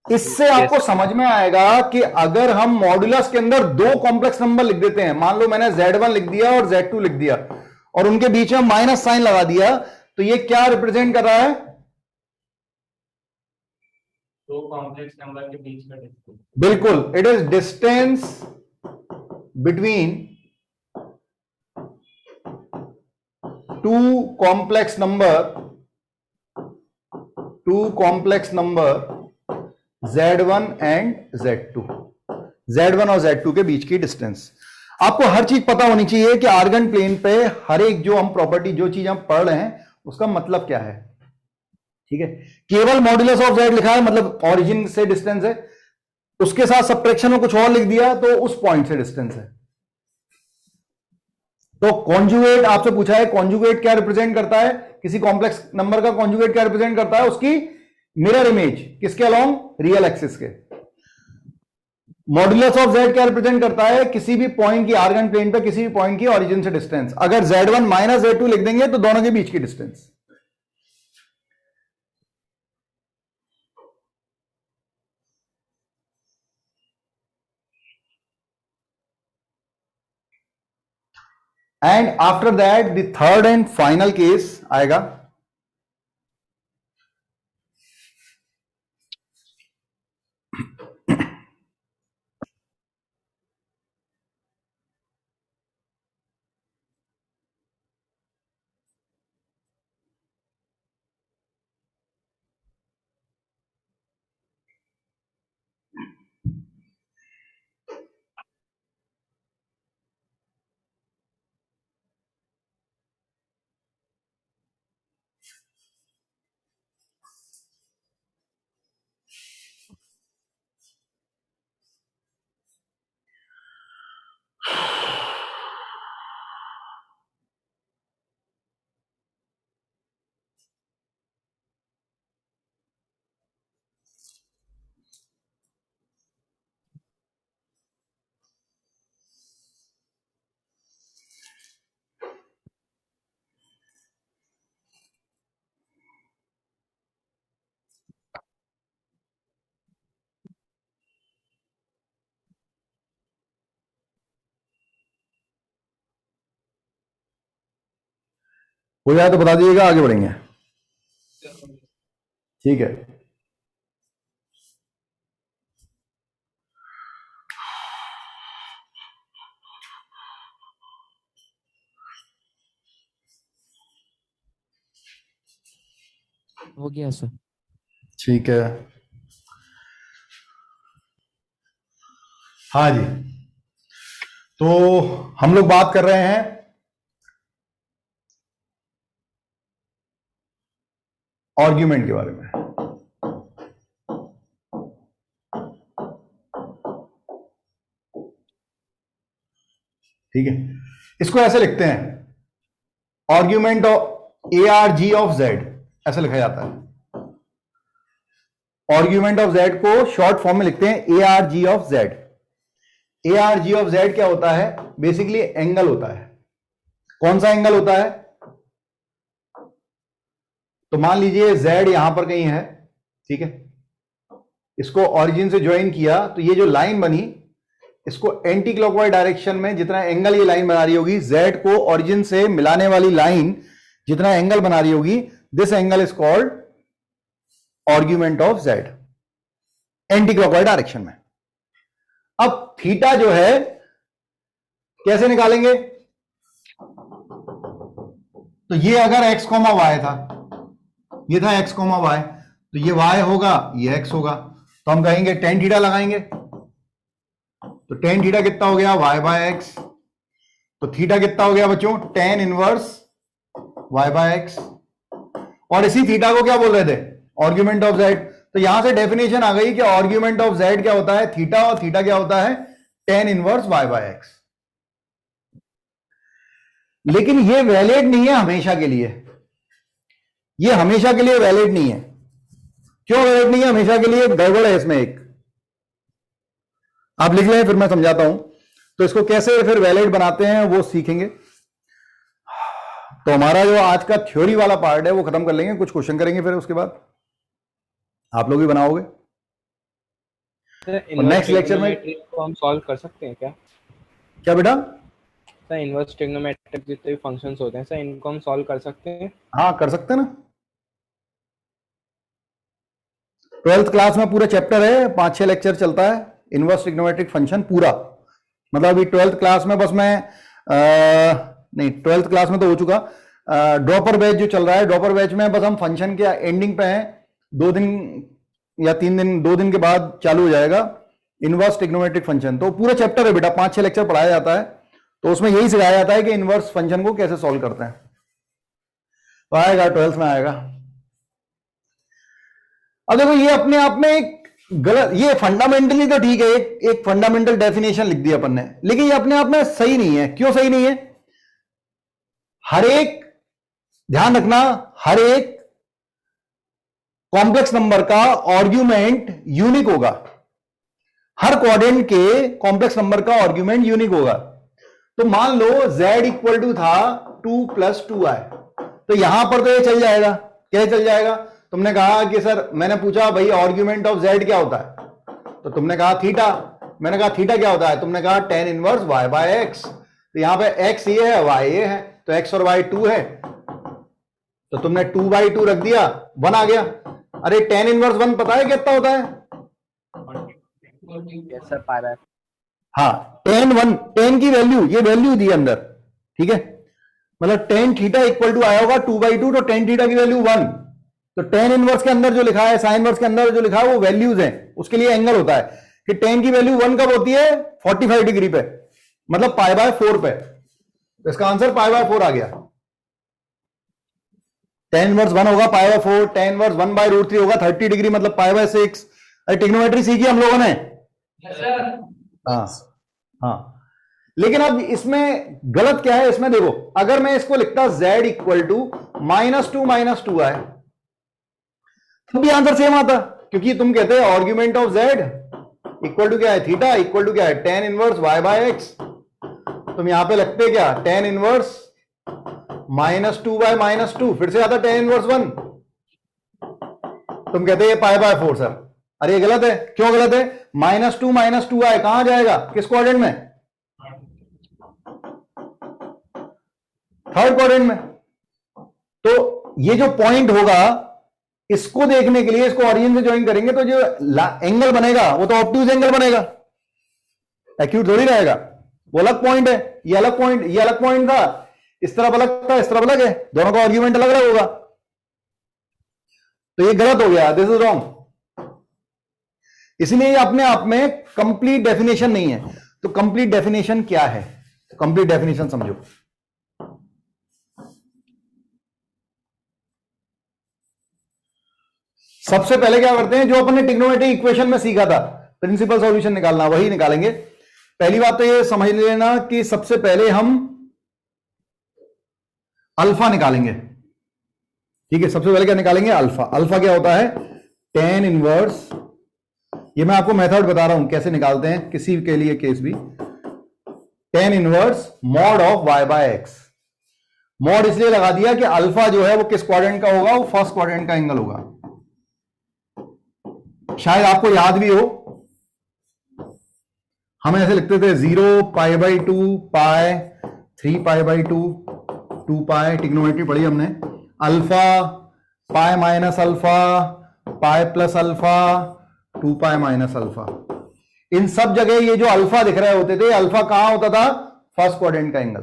इससे आपको समझ में आएगा कि अगर हम मॉड्यूलस के अंदर दो कॉम्प्लेक्स नंबर लिख देते हैं, मान लो मैंने z1 लिख दिया और z2 लिख दिया, और उनके बीच में माइनस साइन लगा दिया, तो ये क्या रिप्रेजेंट कर रहा है? दो कॉम्प्लेक्स नंबर के बीच का डिस्टेंस। बिल्कुल, it is distance between two complex number z1 and z2, z1 और z2 के बीच की डिस्टेंस। आपको हर चीज पता होनी चाहिए कि आर्गन प्लेन पे हर एक जो हम प्रॉपर्टी, जो चीज हम पढ़ रहे हैं उसका मतलब क्या है। ठीक है, केवल मॉड्यूलस ऑफ z लिखा है मतलब ओरिजिन से डिस्टेंस है, उसके साथ सब्ट्रैक्शन में कुछ और लिख दिया तो उस पॉइंट से डिस्टेंस है। तो कॉन्जुगेट आपसे पूछा है, कॉन्जुगेट क्या रिप्रेजेंट करता है, किसी कॉम्प्लेक्स नंबर का कॉन्जुगेट क्या रिप्रेजेंट करता है, उसकी मिरर इमेज किसके अलोंग, रियल एक्सिस के। मॉड्यूलस ऑफ z क्या रिप्रेजेंट करता है, किसी भी पॉइंट की आर्गन प्लेन पे किसी भी पॉइंट की ओरिजिन से डिस्टेंस। अगर z1 माइनस z2 लिख देंगे तो दोनों के बीच की distance. And after that the third and final case आएगा, हो जाए तो बता दीजिएगा, आगे बढ़ेंगे। ठीक है, हो गया सर। ठीक है, हाँ जी। तो हम लोग बात कर रहे हैं आर्ग्यूमेंट के बारे में। ठीक है, इसको ऐसे लिखते हैं, argument of ARG of Z, ऐसे लिखा जाता है। आर्ग्यूमेंट ऑफ Z को शॉर्ट फॉर्म में लिखते हैं ARG of Z। ARG of Z क्या होता है, बेसिकली एंगल होता है। कौन सा एंगल होता है, तो मान लीजिए Z यहां पर कहीं है, ठीक है, इसको ओरिजिन से ज्वाइन किया तो ये जो लाइन बनी, इसको एंटी क्लॉकवाइज डायरेक्शन में जितना एंगल ये लाइन बना रही होगी, Z को ओरिजिन से मिलाने वाली लाइन जितना एंगल बना रही होगी, this angle is called argument of Z, anti clockwise direction में। अब थीटा जो है कैसे निकालेंगे, तो ये अगर x, y था, ये था x, y, तो ये y होगा, ये x होगा, तो हम कहेंगे टेन थीटा लगाएंगे, तो टेन थीटा कितना हो गया, y बाय एक्स। तो थीटा कितना हो गया बच्चों, tan inverse y by x. और इसी थीटा को क्या बोल रहे थे, आर्ग्यूमेंट ऑफ Z। तो यहां से डेफिनेशन आ गई कि आर्ग्यूमेंट ऑफ Z क्या होता है, थीटा, और थीटा क्या होता है, tan inverse y by x. लेकिन ये वैलिड नहीं है हमेशा के लिए, ये हमेशा के लिए वैलिड नहीं है। क्यों वैलिड नहीं है हमेशा के लिए, गड़बड़ है इसमें एक, आप लिख लें फिर मैं समझाता हूं। तो इसको कैसे फिर वैलिड बनाते हैं वो सीखेंगे। तो हमारा जो आज का थ्योरी वाला पार्ट है वो खत्म कर लेंगे, कुछ क्वेश्चन करेंगे, फिर उसके बाद आप लोग भी बनाओगे। और नेक्स्ट लेक्चर में हम सॉल्व कर सकते हैं क्या? क्या बेटा? सर इनवर्स ट्रिग्नोमेट्रिक जितने भी फंक्शंस होते हैं सर, इनको हम सॉल्व कर सकते हैं? हाँ कर सकते हैं ना। 12th क्लास में पूरा चैप्टर है, 5-6 लेक्चर चलता है, इनवर्स ट्रिग्नोमेट्रिक फंक्शन पूरा, मतलब अभी 12th क्लास में बस मैं नहीं 12th क्लास में तो हो चुका, ड्रॉपर बैच जो चल रहा है, ड्रॉपर बैच में बस हम फंक्शन के एंडिंग पे हैं, 2 दिन या 3 दिन, 2 दिन के बाद चालू हो जाएगा इनवर्स ट्रिग्नोमेट्रिक फंक्शन। तो पूरा चैप्टर है बेटा, 5-6 लेक्चर पढ़ाया जाता है, तो उसमें यही सिखाया जाता है कि इनवर्स फंक्शन को कैसे सॉल्व करते हैं। तो आएगा 12th में आएगा। अब देखो ये अपने आप में एक गलत, ये फंडामेंटली तो ठीक है, एक फंडामेंटल डेफिनेशन लिख दी अपन ने, लेकिन ये अपने आप में सही नहीं है। क्यों सही नहीं है? हर एक, ध्यान रखना, हर एक कॉम्प्लेक्स नंबर का आर्ग्यूमेंट यूनिक होगा। हर क्वाड्रेंट के कॉम्प्लेक्स नंबर का आर्ग्यूमेंट यूनिक होगा। तो मान लो z इक्वल टू था 2 + 2i, तो यहां पर तो ये चल जाएगा। क्या चल जाएगा? तुमने कहा कि सर, मैंने पूछा भाई आर्ग्यूमेंट ऑफ z क्या होता है, तो तुमने कहा थीटा। मैंने कहा थीटा क्या होता है? तुमने कहा tan इनवर्स y/x। तो यहां पे x ये है, y ये है, तो x और y 2 है, तो तुमने 2/2 रख दिया, 1 आ गया। अरे tan इनवर्स 1 पता है कितना होता है? Yes sir, pi by. हाँ, tan 1, tan की वैल्यू, ये वैल्यू दी अंदर, ठीक है, मतलब tan थीटा इक्वल टू आया होगा 2/2, तो tan थीटा की वैल्यू 1। तो tan इनवर्स के अंदर जो लिखा है, साइन इनवर्स के अंदर जो लिखा है वो वैल्यूज हैं, उसके लिए एंगल होता है कि tan की वैल्यू 1 कब होती है? 45 डिग्री पे, मतलब π/4 पे। तो इसका आंसर π/4 आ गया। tan इनवर्स 1 होगा π/4, tan इनवर्स 1/√3 होगा 30 डिग्री, मतलब π/6। अरे ट्रिग्नोमेट्री सीखी हम लोगों ने। हाँ हाँ, लेकिन अब इसमें गलत क्या है? इसमें देखो, अगर मैं इसको लिखता z इक्वल टू -2 - 2i, तो भी आंसर सेम आता, क्योंकि तुम कहते हैं argument of z equal to क्या है? थीटा इक्वल टू क्या है? tan inverse y/x। तुम यहां पे लगते क्या? tan इनवर्स -2 - 2, फिर से आता tan इनवर्स 1। तुम कहते हैं π/4 सर। अरे ये गलत है। क्यों गलत है? -2 - 2i कहां जाएगा? किस क्वाड्रेंट में? थर्ड क्वाड्रेंट में। तो ये जो पॉइंट होगा, इसको देखने के लिए इसको ओरिजिन से ज्वाइन करेंगे, तो जो एंगल बनेगा वो तो ऑब्ट्यूज एंगल बनेगा, एक्यूट थोड़ी रहेगा। वो अलग पॉइंट है, ये अलग पॉइंट, ये अलग पॉइंट था, इस तरफ अलग था, इस तरफ अलग है, दोनों का आर्ग्यूमेंट अलग अलग होगा। तो ये गलत हो गया, दिस इज रॉन्ग। इसलिए ये अपने आप में कंप्लीट डेफिनेशन नहीं है। तो कंप्लीट डेफिनेशन क्या है? कंप्लीट डेफिनेशन समझो। सबसे पहले क्या करते हैं, जो अपने ट्रिग्नोमेट्रिक इक्वेशन में सीखा था, प्रिंसिपल सॉल्यूशन निकालना, वही निकालेंगे। पहली बात तो ये समझ लेना कि सबसे पहले हम अल्फा निकालेंगे, ठीक है। सबसे पहले क्या निकालेंगे? अल्फा। अल्फा क्या होता है? tan इनवर्स, ये मैं आपको मेथड बता रहा हूं कैसे निकालते हैं, किसी के लिए केस भी। tan inverse mod of y/x। Mod इसलिए लगा दिया कि अल्फा जो है वो किस क्वाड्रेंट का होगा? वो फर्स्ट क्वाड्रेंट का एंगल होगा। शायद आपको याद भी हो, हम ऐसे लिखते थे 0 π/2 पाई 3 π/2 2 पाई, ट्रिग्नोमेट्री पढ़ी हमने। Alpha, pi minus alpha, pi plus alpha, 2 pi minus alpha. इन सब जगह ये जो अल्फा दिख रहे होते थे, अल्फा कहां होता था? फर्स्ट क्वाड्रेंट का एंगल।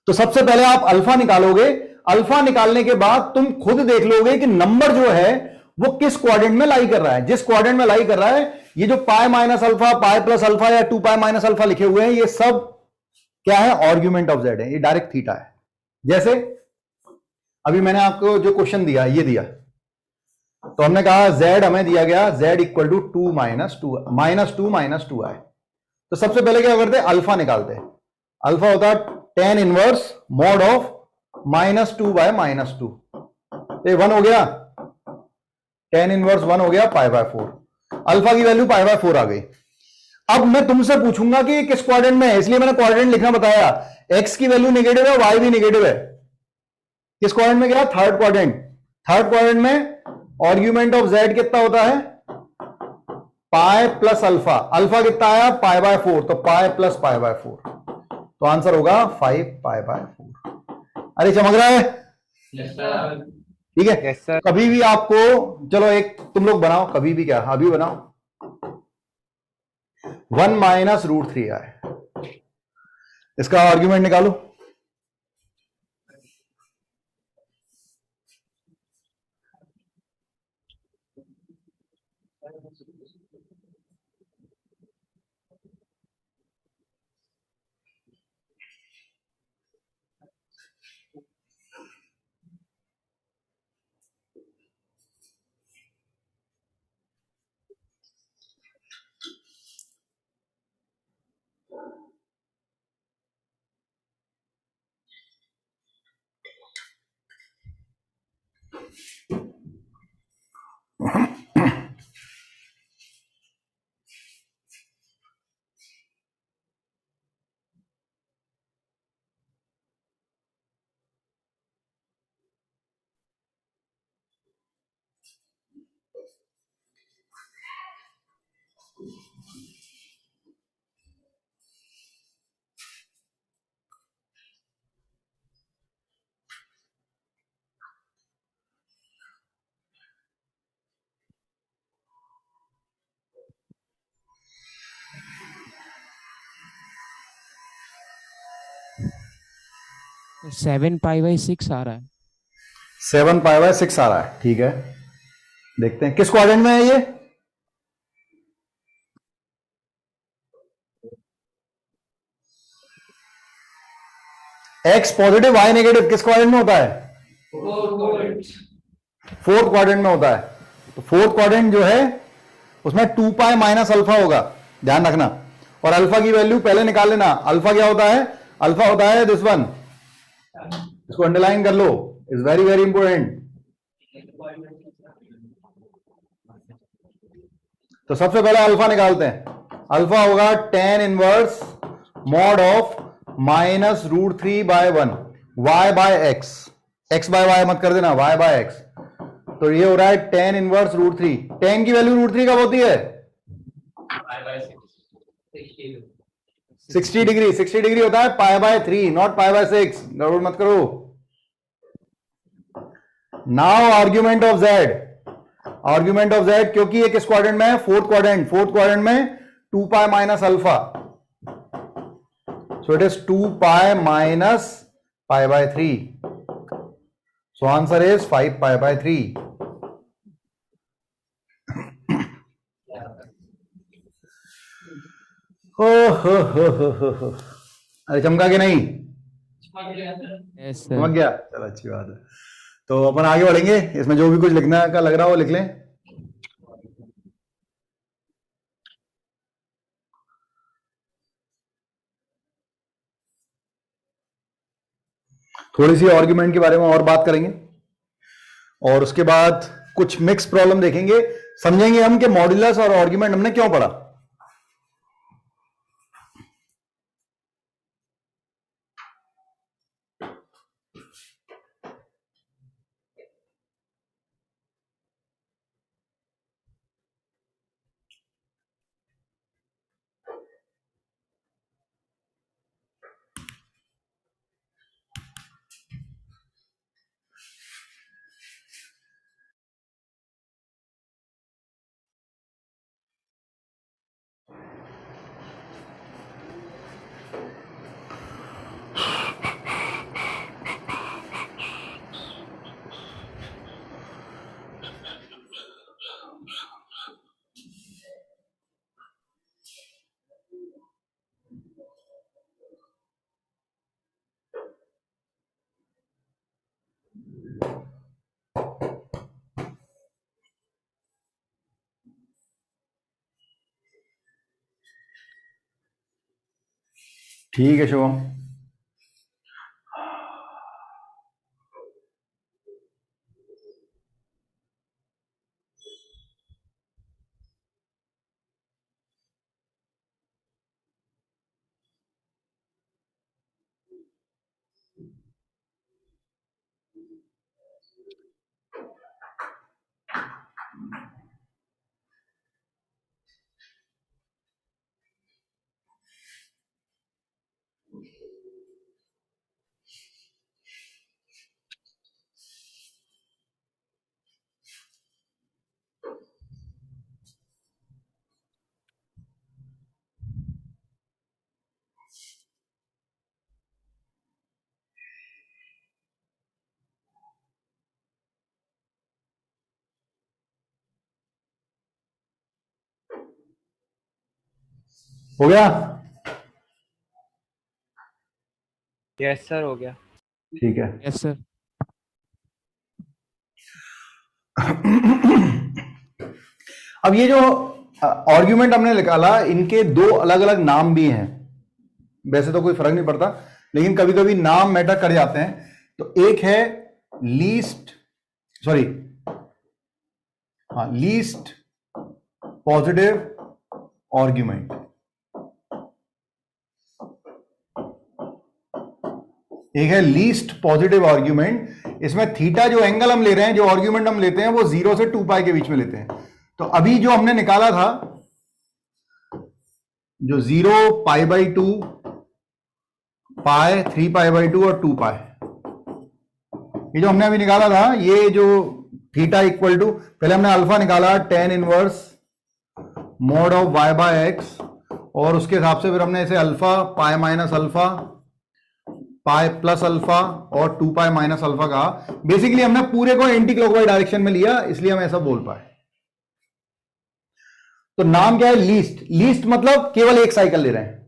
तो सबसे पहले आप अल्फा निकालोगे। अल्फा निकालने के बाद तुम खुद देख लोगे कि नंबर जो है वो किस क्वाड्रेंट में लाई कर रहा है। जिस क्वाड्रेंट में लाई कर रहा है, ये जो पाई minus alpha, pi plus alpha या 2 पाई माइनस अल्फा लिखे हुए हैं, ये सब क्या है? आर्ग्यूमेंट ऑफ जेड है, ये डायरेक्ट थीटा है। जैसे अभी मैंने आपको जो क्वेश्चन दिया, ये दिया, तो हमने कहा z हमें दिया गया z इक्वल टू 2 - 2i। तो सबसे पहले क्या करते हैं? अल्फा निकालते हैं। अल्फा होता है tan इनवर्स मॉड ऑफ -2/-2। ये 1 हो गया, tan इनवर्स 1 हो गया π/4। अल्फा की वैल्यू π/4 आ गई। अब मैं तुमसे पूछूंगा कि किस क्वाड्रेंट में है, इसलिए मैंने क्वाड्रेंट लिखना बताया। x की वैल्यू नेगेटिव है, y भी नेगेटिव है। किस क्वाड्रेंट में गया? Third quadrant. थर्ड क्वाड्रेंट में आर्ग्यूमेंट ऑफ z कितना होता है? पाई प्लस अल्फा। अल्फा कितना आया? π/4, तो पाई प्लस π/4, तो आंसर होगा 5 π/4। अरे चमक रहा है? ठीक है। Yes sir. कभी भी आपको, चलो एक तुम लोग बनाओ, कभी भी क्या, अभी बनाओ। 1 माइनस रूट 3 आए। इसका आर्ग्यूमेंट निकालो। तो 7 पाई बाई 6 आ रहा है। 7 पाई बाय 6 आ रहा है। ठीक है, देखते हैं किस क्वाड्रेंट में है ये। एक्स पॉजिटिव वाई नेगेटिव किस क्वाड्रेंट में होता है? फोर्थ क्वाड्रेंट में होता है। तो फोर्थ क्वाड्रेंट जो है उसमें 2 पाई माइनस अल्फा होगा, ध्यान रखना। और अल्फा की वैल्यू पहले निकाल लेना। अल्फा क्या होता है? अल्फा होता है दिस वन, इसको अंडरलाइन कर लो, इज वेरी वेरी इंपॉर्टेंट। तो सबसे पहले अल्फा निकालते हैं। अल्फा होगा tan inverse mod of minus root 3 by 1 y by x. X by y मत कर देना, y बाय एक्स। तो ये हो रहा है tan इनवर्स रूट 3। tan की वैल्यू रूट 3 कब होती है? 60 डिग्री। 60 डिग्री होता है pi by 3, not pi by 6। गड़बड़ मत करो। Now argument of z। Argument of z क्योंकि ये किस क्वाड्रेंट में है? Fourth quadrant. फोर्थ क्वाड्रेंट में 2 pi minus alpha, so it is 2 pi minus pi by 3। So answer is 5 pi by 3। हो। अरे चमका के नहीं? यस समझ सर। गया, चलो अच्छी बात है। तो अपन आगे बढ़ेंगे, इसमें जो भी कुछ लिखना का लग रहा हो वो लिख लें। थोड़ी सी आर्ग्यूमेंट के बारे में और बात करेंगे और उसके बाद कुछ मिक्स प्रॉब्लम देखेंगे, समझेंगे हम कि मॉड्यूलस और आर्ग्यूमेंट हमने क्यों पढ़ा। ठीक है शुभम। हो गया? यस सर हो गया। ठीक है। Yes, sir. अब ये जो आर्ग्यूमेंट हमने निकाला, इनके दो अलग अलग नाम भी हैं। वैसे तो कोई फर्क नहीं पड़ता, लेकिन कभी कभी नाम मैटर कर जाते हैं। तो एक है लीस्ट पॉजिटिव आर्ग्यूमेंट। एक है लीस्ट पॉजिटिव आर्ग्यूमेंट। इसमें थीटा जो एंगल हम ले रहे हैं, जो आर्ग्यूमेंट हम लेते हैं, वो 0 से 2 पाई के बीच में लेते हैं। तो अभी जो हमने निकाला था, जो 0 pi by 2, pi, 3 pi by 2 और 2 पाई, ये जो हमने अभी निकाला था, ये जो थीटा इक्वल टू, पहले हमने अल्फा निकाला tan inverse mod of y by x, और उसके हिसाब से फिर हमने इसे alpha, pi minus alpha, pi plus alpha और 2 पाई माइनस अल्फा कहा। बेसिकली हमने पूरे को एंटी क्लॉकवाइज डायरेक्शन में लिया, इसलिए हम ऐसा बोल पाए। तो नाम क्या है? लीस्ट मतलब केवल एक साइकिल ले रहे हैं।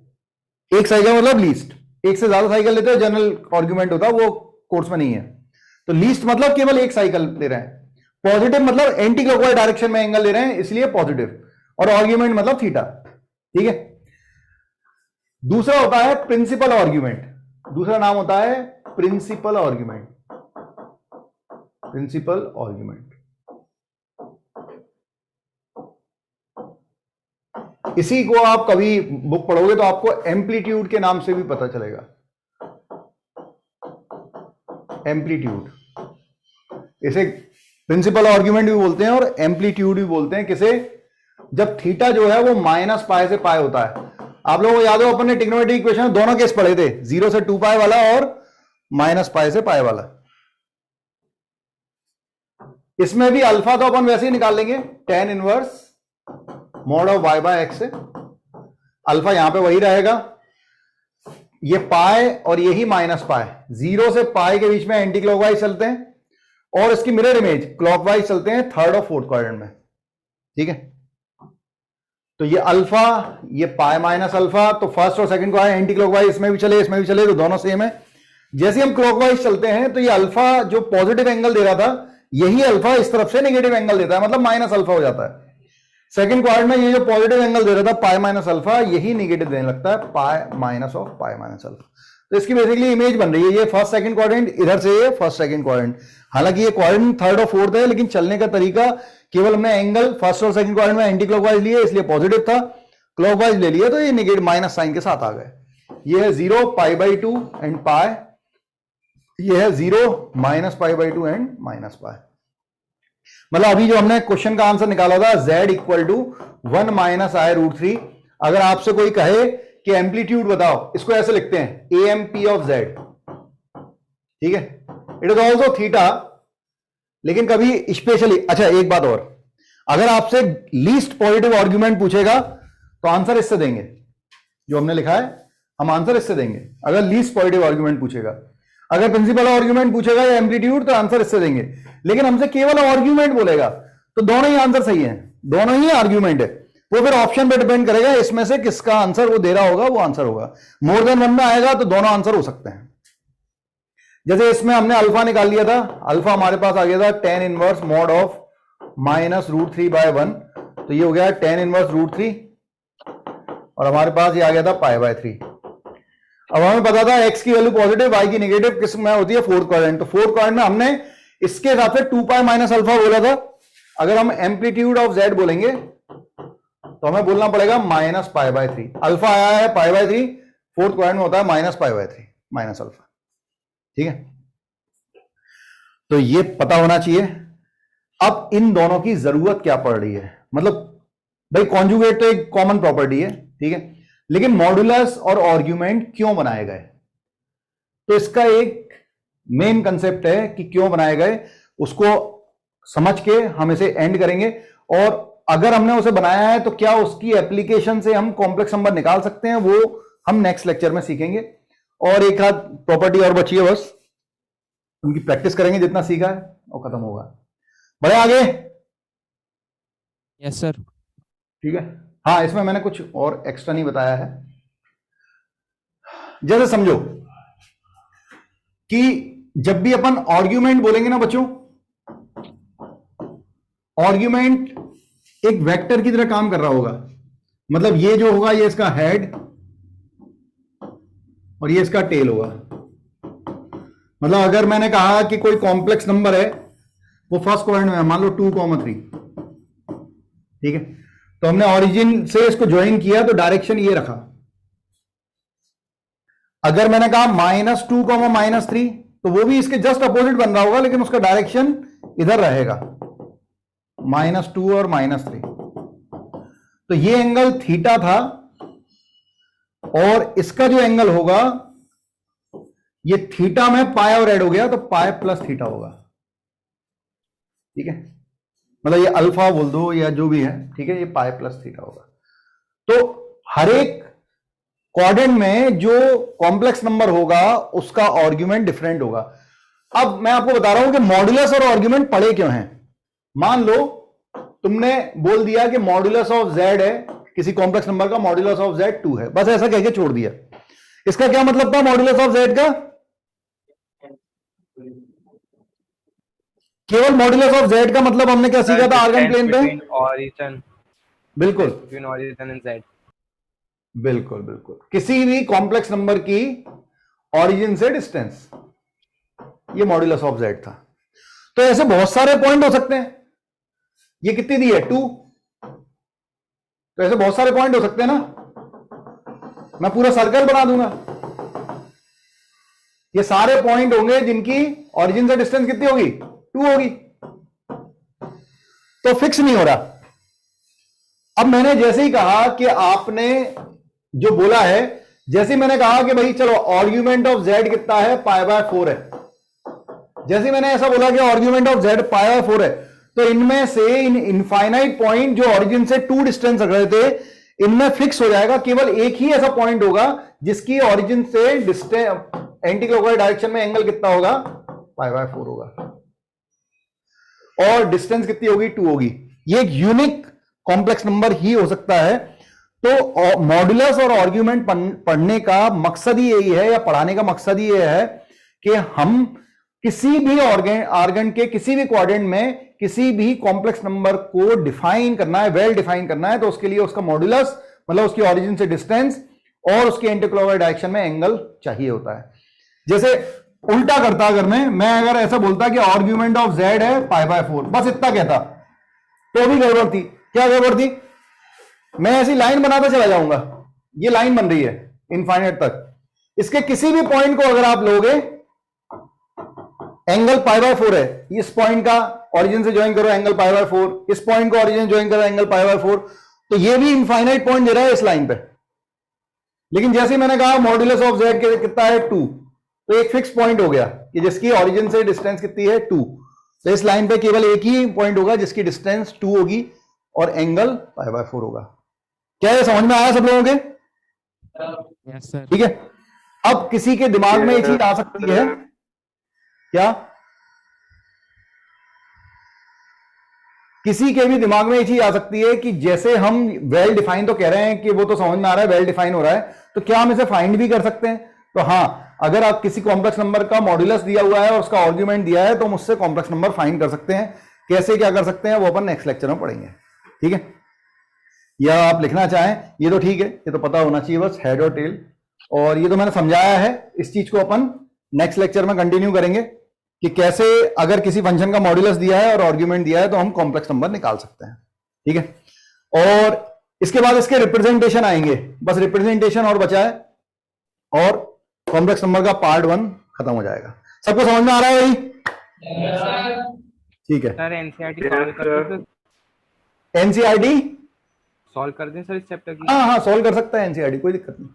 एक साइकिल मतलब लीस्ट, एक से ज्यादा साइकिल लेते हैं, जनरल आर्ग्यूमेंट होता है, वो कोर्स में नहीं है। तो लीस्ट मतलब केवल एक साइकिल ले रहे हैं। पॉजिटिव मतलब एंटी क्लॉकवाइज डायरेक्शन में एंगल ले रहे हैं, इसलिए पॉजिटिव, और आर्ग्यूमेंट मतलब थीटा। ठीक है। दूसरा होता है प्रिंसिपल आर्ग्यूमेंट। दूसरा नाम होता है प्रिंसिपल आर्ग्यूमेंट। प्रिंसिपल आर्ग्यूमेंट, इसी को आप कभी बुक पढ़ोगे तो आपको एम्पलीट्यूड के नाम से भी पता चलेगा। एम्पलीट्यूड, इसे प्रिंसिपल आर्ग्यूमेंट भी बोलते हैं और एम्पलीट्यूड भी बोलते हैं। किसे? जब थीटा जो है वो माइनस पाई से पाई होता है। आप लोगों को याद हो, अपन ने ट्रिग्नोमेट्रिक इक्वेशन दोनों केस पढ़े थे, 0 से 2 पाई वाला और माइनस पाई से पाई वाला। इसमें भी अल्फा तो अपन वैसे ही निकाल लेंगे, tan inverse mod of y by x से। अल्फा यहां पे वही रहेगा, ये पाई और यही माइनस पाई। 0 से पाई के बीच में एंटी क्लॉकवाइज चलते हैं, और इसकी मिरर इमेज क्लॉकवाइज चलते हैं थर्ड और फोर्थ क्वाड्रेंट में। ठीक है। तो ये अल्फा, ये पाई माइनस अल्फा, तो फर्स्ट और सेकंड क्वाड्रेंट एंटी क्लॉकवाइज, इसमें भी चले इसमें भी चले, तो दोनों सेम है। जैसे हम क्लॉकवाइज चलते हैं तो ये अल्फा जो पॉजिटिव एंगल दे रहा था, यही अल्फा इस तरफ से नेगेटिव एंगल देता है, मतलब माइनस अल्फा हो जाता है। सेकंड क्वाड्रेंट में ये जो पॉजिटिव एंगल दे रहा था पाई माइनस अल्फा, यही नेगेटिव देने लगता है, pi minus of pi minus alpha. तो इसकी बेसिकली इमेज बन रही है, ये फर्स्ट सेकंड क्वाड्रेंट, इधर से ये फर्स्ट सेकंड क्वाड्रेंट। हालांकि ये क्वाड्रेंट थर्ड और फोर्थ है, लेकिन चलने का तरीका केवल हमने एंगल फर्स्ट और सेकंड क्वाड्रेंट में एंटी क्लॉकवाइज लिए, इसलिए पॉजिटिव था। क्लॉकवाइज ले लिया तो ये नेगेटिव माइनस साइन के साथ आ गए। ये है 0 पाई बाई 2 एंड पाई, ये है 0 minus pi by 2 and minus pi. मतलब अभी जो हमने क्वेश्चन का आंसर निकाला था, z equal to 1 minus i root 3। अगर आपसे कोई कहे कि एम्पलीट्यूड बताओ, इसको ऐसे लिखते हैं AMP ऑफ z। ठीक है। इट इज ऑल्सो थीटा, लेकिन कभी स्पेशली, अच्छा एक बात और, अगर आपसे लीस्ट पॉजिटिव आर्ग्यूमेंट पूछेगा तो आंसर इससे देंगे। जो हमने लिखा है हम आंसर इससे देंगे अगर लीस्ट पॉजिटिव आर्ग्यूमेंट पूछेगा। अगर प्रिंसिपल आर्ग्यूमेंट पूछेगा या एम्पलीट्यूड, तो आंसर इससे देंगे। लेकिन हमसे केवल आर्ग्यूमेंट बोलेगा तो दोनों ही आंसर सही है, दोनों ही आर्ग्यूमेंट है। वो फिर ऑप्शन पे डिपेंड करेगा, इसमें से किसका आंसर वो दे रहा होगा वो आंसर होगा। मोर देन वन में आएगा तो दोनों आंसर हो सकते हैं। जैसे इसमें हमने अल्फा निकाल लिया था, अल्फा हमारे पास आ गया था tan inverse mod of minus root 3 by 1, तो ये हो गया tan इनवर्स रूट 3, और हमारे पास ये आ गया था पाई बाय 3। अब हमें पता था x की वैल्यू पॉजिटिव, y की नेगेटिव, किस में होती है? Fourth quadrant. तो फोर्थ क्वाड्रेंट में हमने इसके हिसाब से 2 पाई माइनस अल्फा बोला था। अगर हम एम्पलीट्यूड ऑफ z बोलेंगे तो हमें बोलना पड़ेगा माइनस पाई बाय 3। अल्फा आया है पाई बाय 3, फोर्थ क्वाड्रेंट में होता है minus pi by 3 minus alpha. ठीक है। तो ये पता होना चाहिए। अब इन दोनों की जरूरत क्या पड़ रही है? मतलब भाई कॉन्जुगेट तो एक कॉमन प्रॉपर्टी है, ठीक है, लेकिन मॉडुलस और आर्ग्यूमेंट क्यों बनाए गए? तो इसका एक मेन कंसेप्ट है कि क्यों बनाए गए, उसको समझ के हम इसे एंड करेंगे। और अगर हमने उसे बनाया है तो क्या उसकी एप्लीकेशन से हम कॉम्प्लेक्स नंबर निकाल सकते हैं, वो हम नेक्स्ट लेक्चर में सीखेंगे। और एक आध प्रॉपर्टी और बची है, बस उनकी प्रैक्टिस करेंगे जितना सीखा है, और खत्म होगा। बढ़े आगे? Yes, sir. ठीक है। हाँ, इसमें मैंने कुछ और एक्स्ट्रा नहीं बताया है। जैसे समझो कि जब भी अपन आर्ग्यूमेंट बोलेंगे ना बच्चों, आर्ग्यूमेंट एक वेक्टर की तरह काम कर रहा होगा। मतलब ये जो होगा ये इसका हेड और ये इसका टेल होगा। मतलब अगर मैंने कहा कि कोई कॉम्प्लेक्स नंबर है, वो फर्स्ट क्वाड्रेंट में है, मान लो 2,3, ठीक है, तो हमने ओरिजिन से इसको ज्वाइन किया तो डायरेक्शन ये रखा। अगर मैंने कहा -2, -3, तो वो भी इसके जस्ट अपोजिट बन रहा होगा, लेकिन उसका डायरेक्शन इधर रहेगा, -2 और -3। तो ये एंगल थीटा था, और इसका जो एंगल होगा ये थीटा में पाई और ऐड हो गया, तो पाई प्लस थीटा होगा। ठीक है, मतलब ये अल्फा बोल दो या जो भी है, ठीक है, ये पाई प्लस थीटा होगा। तो हर एक क्वाड्रेंट में जो कॉम्प्लेक्स नंबर होगा उसका आर्ग्यूमेंट डिफरेंट होगा। अब मैं आपको बता रहा हूं कि मॉड्यूलस और आर्ग्यूमेंट पड़े क्यों हैं। मान लो तुमने बोल दिया कि मॉड्यूलस ऑफ जेड है, किसी कॉम्प्लेक्स नंबर का मॉड्यूलस ऑफ जेड 2 है, बस ऐसा कह के छोड़ दिया। इसका क्या मतलब था मॉड्यूलस ऑफ जेड का? केवल मॉड्यूलस ऑफ जेड का मतलब हमने क्या सीखा था आर्गन प्लेन पे? ऑरिजिन, बिल्कुल बिटवीन ऑरिजिन एंड जेड। बिल्कुल बिल्कुल, किसी भी कॉम्प्लेक्स नंबर की ऑरिजिन से डिस्टेंस, ये मॉड्यूलस ऑफ जेड था। तो ऐसे बहुत सारे पॉइंट हो सकते हैं। ये कितनी दी है? 2। तो ऐसे बहुत सारे पॉइंट हो सकते हैं ना, मैं पूरा सर्कल बना दूंगा। ये सारे पॉइंट होंगे जिनकी ऑरिजिन से डिस्टेंस कितनी होगी? 2 होगी। तो फिक्स नहीं हो रहा। अब मैंने जैसे ही कहा कि आपने जो बोला है, जैसे ही मैंने कहा कि भाई चलो आर्ग्यूमेंट ऑफ जेड कितना है? π/4 है। जैसे ही मैंने ऐसा बोला कि आर्ग्यूमेंट ऑफ जेड π/4 है, तो इनमें से इन इनफाइनाइट पॉइंट जो ऑरिजिन से 2 डिस्टेंस रख रहे थे, इनमें फिक्स हो जाएगा। केवल एक ही ऐसा पॉइंट होगा जिसकी ऑरिजिन से डिस्टेंस एंटी क्लॉकवाइज डायरेक्शन में एंगल कितना होगा? π/4 होगा, और डिस्टेंस कितनी होगी? 2 होगी। ये एक यूनिक कॉम्प्लेक्स नंबर ही हो सकता है। तो मॉड्यूलस और आर्ग्यूमेंट पढ़ने का मकसद ही यही है, या पढ़ाने का मकसद ही यह है कि हम किसी भी आर्गन के किसी भी क्वाड्रेंट में किसी भी कॉम्प्लेक्स नंबर को डिफाइन करना है, वेल डिफाइन करना है, तो उसके लिए उसका मॉड्यूलस मतलब उसकी ऑरिजिन से डिस्टेंस और उसके एंटी क्लॉकवाइज डायरेक्शन में एंगल चाहिए होता है। जैसे उल्टा करता अगर मैं अगर ऐसा बोलता कि आर्ग्यूमेंट ऑफ जेड है π/4, बस इतना कहता, तो भी गड़बड़ थी। क्या गड़बड़ थी? मैं ऐसी लाइन बनाता चला जाऊंगा, ये लाइन बन रही है इनफाइनाइट तक। इसके किसी भी पॉइंट को अगर आप लोगे, एंगल π/4 है, इस पॉइंट का ऑरिजिन से ज्वाइन करो एंगल π/4, इस पॉइंट को ऑरिजिन ज्वाइन करो एंगल π/4, तो ये भी इनफाइनाइट पॉइंट दे रहा है इस लाइन पे। लेकिन जैसे ही मैंने कहा मॉड्यूलस ऑफ जेड कितना है? 2, तो एक फिक्स पॉइंट हो गया कि जिसकी ऑरिजिन से डिस्टेंस कितनी है? 2। तो इस लाइन पे केवल एक ही पॉइंट होगा जिसकी डिस्टेंस 2 होगी और एंगल π/4 होगा। क्या ये समझ में आया सब लोगों के? Yes sir. ठीक है। अब किसी के दिमाग में ये चीज आ सकती है क्या? किसी के भी दिमाग में ये चीज आ सकती है कि जैसे हम वेल डिफाइन तो कह रहे हैं कि वो तो समझ में आ रहा है, वेल डिफाइन हो रहा है, तो क्या हम इसे फाइंड भी कर सकते हैं? तो हाँ, अगर आप किसी कॉम्प्लेक्स नंबर का मॉड्यूलस दिया हुआ है और उसका आर्ग्यूमेंट दिया है, तो हम उससे कॉम्प्लेक्स नंबर फाइंड कर सकते हैं। कैसे क्या कर सकते हैं वो अपन नेक्स्ट लेक्चर में पढ़ेंगे। ठीक है, या आप लिखना चाहें, ये तो ठीक है, ये तो पता होना चाहिए बस, हेड और टेल। और ये तो मैंने समझाया है, इस चीज को अपन नेक्स्ट लेक्चर में कंटिन्यू करेंगे कि कैसे अगर किसी फंक्शन का मॉड्यूलस दिया है और आर्ग्यूमेंट दिया है तो हम कॉम्प्लेक्स नंबर निकाल सकते हैं। ठीक है, और इसके बाद इसके रिप्रेजेंटेशन आएंगे, बस रिप्रेजेंटेशन और बचा है और कॉम्प्लेक्स नंबर का पार्ट 1 खत्म हो जाएगा। सबको समझ में आ रहा है भाई? ठीक है सर एनसीईआरटी सॉल्व कर दें, एनसीईआरटी सॉल्व कर दें सर इस चैप्टर की। हाँ सॉल्व कर सकता है एनसीईआरटी, कोई दिक्कत नहीं।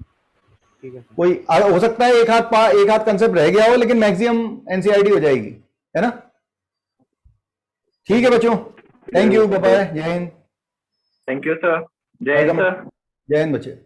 ठीक है, कोई हो सकता है एक हाथ कंसेप्ट रह गया हो, लेकिन मैक्सिमम एनसीईआरटी हो जाएगी, है ना? ठीक है बच्चों, थैंक यू, बाय बाय, जय हिंद। Thank you sir. जय हिंद सर। जय हिंद बच्चे।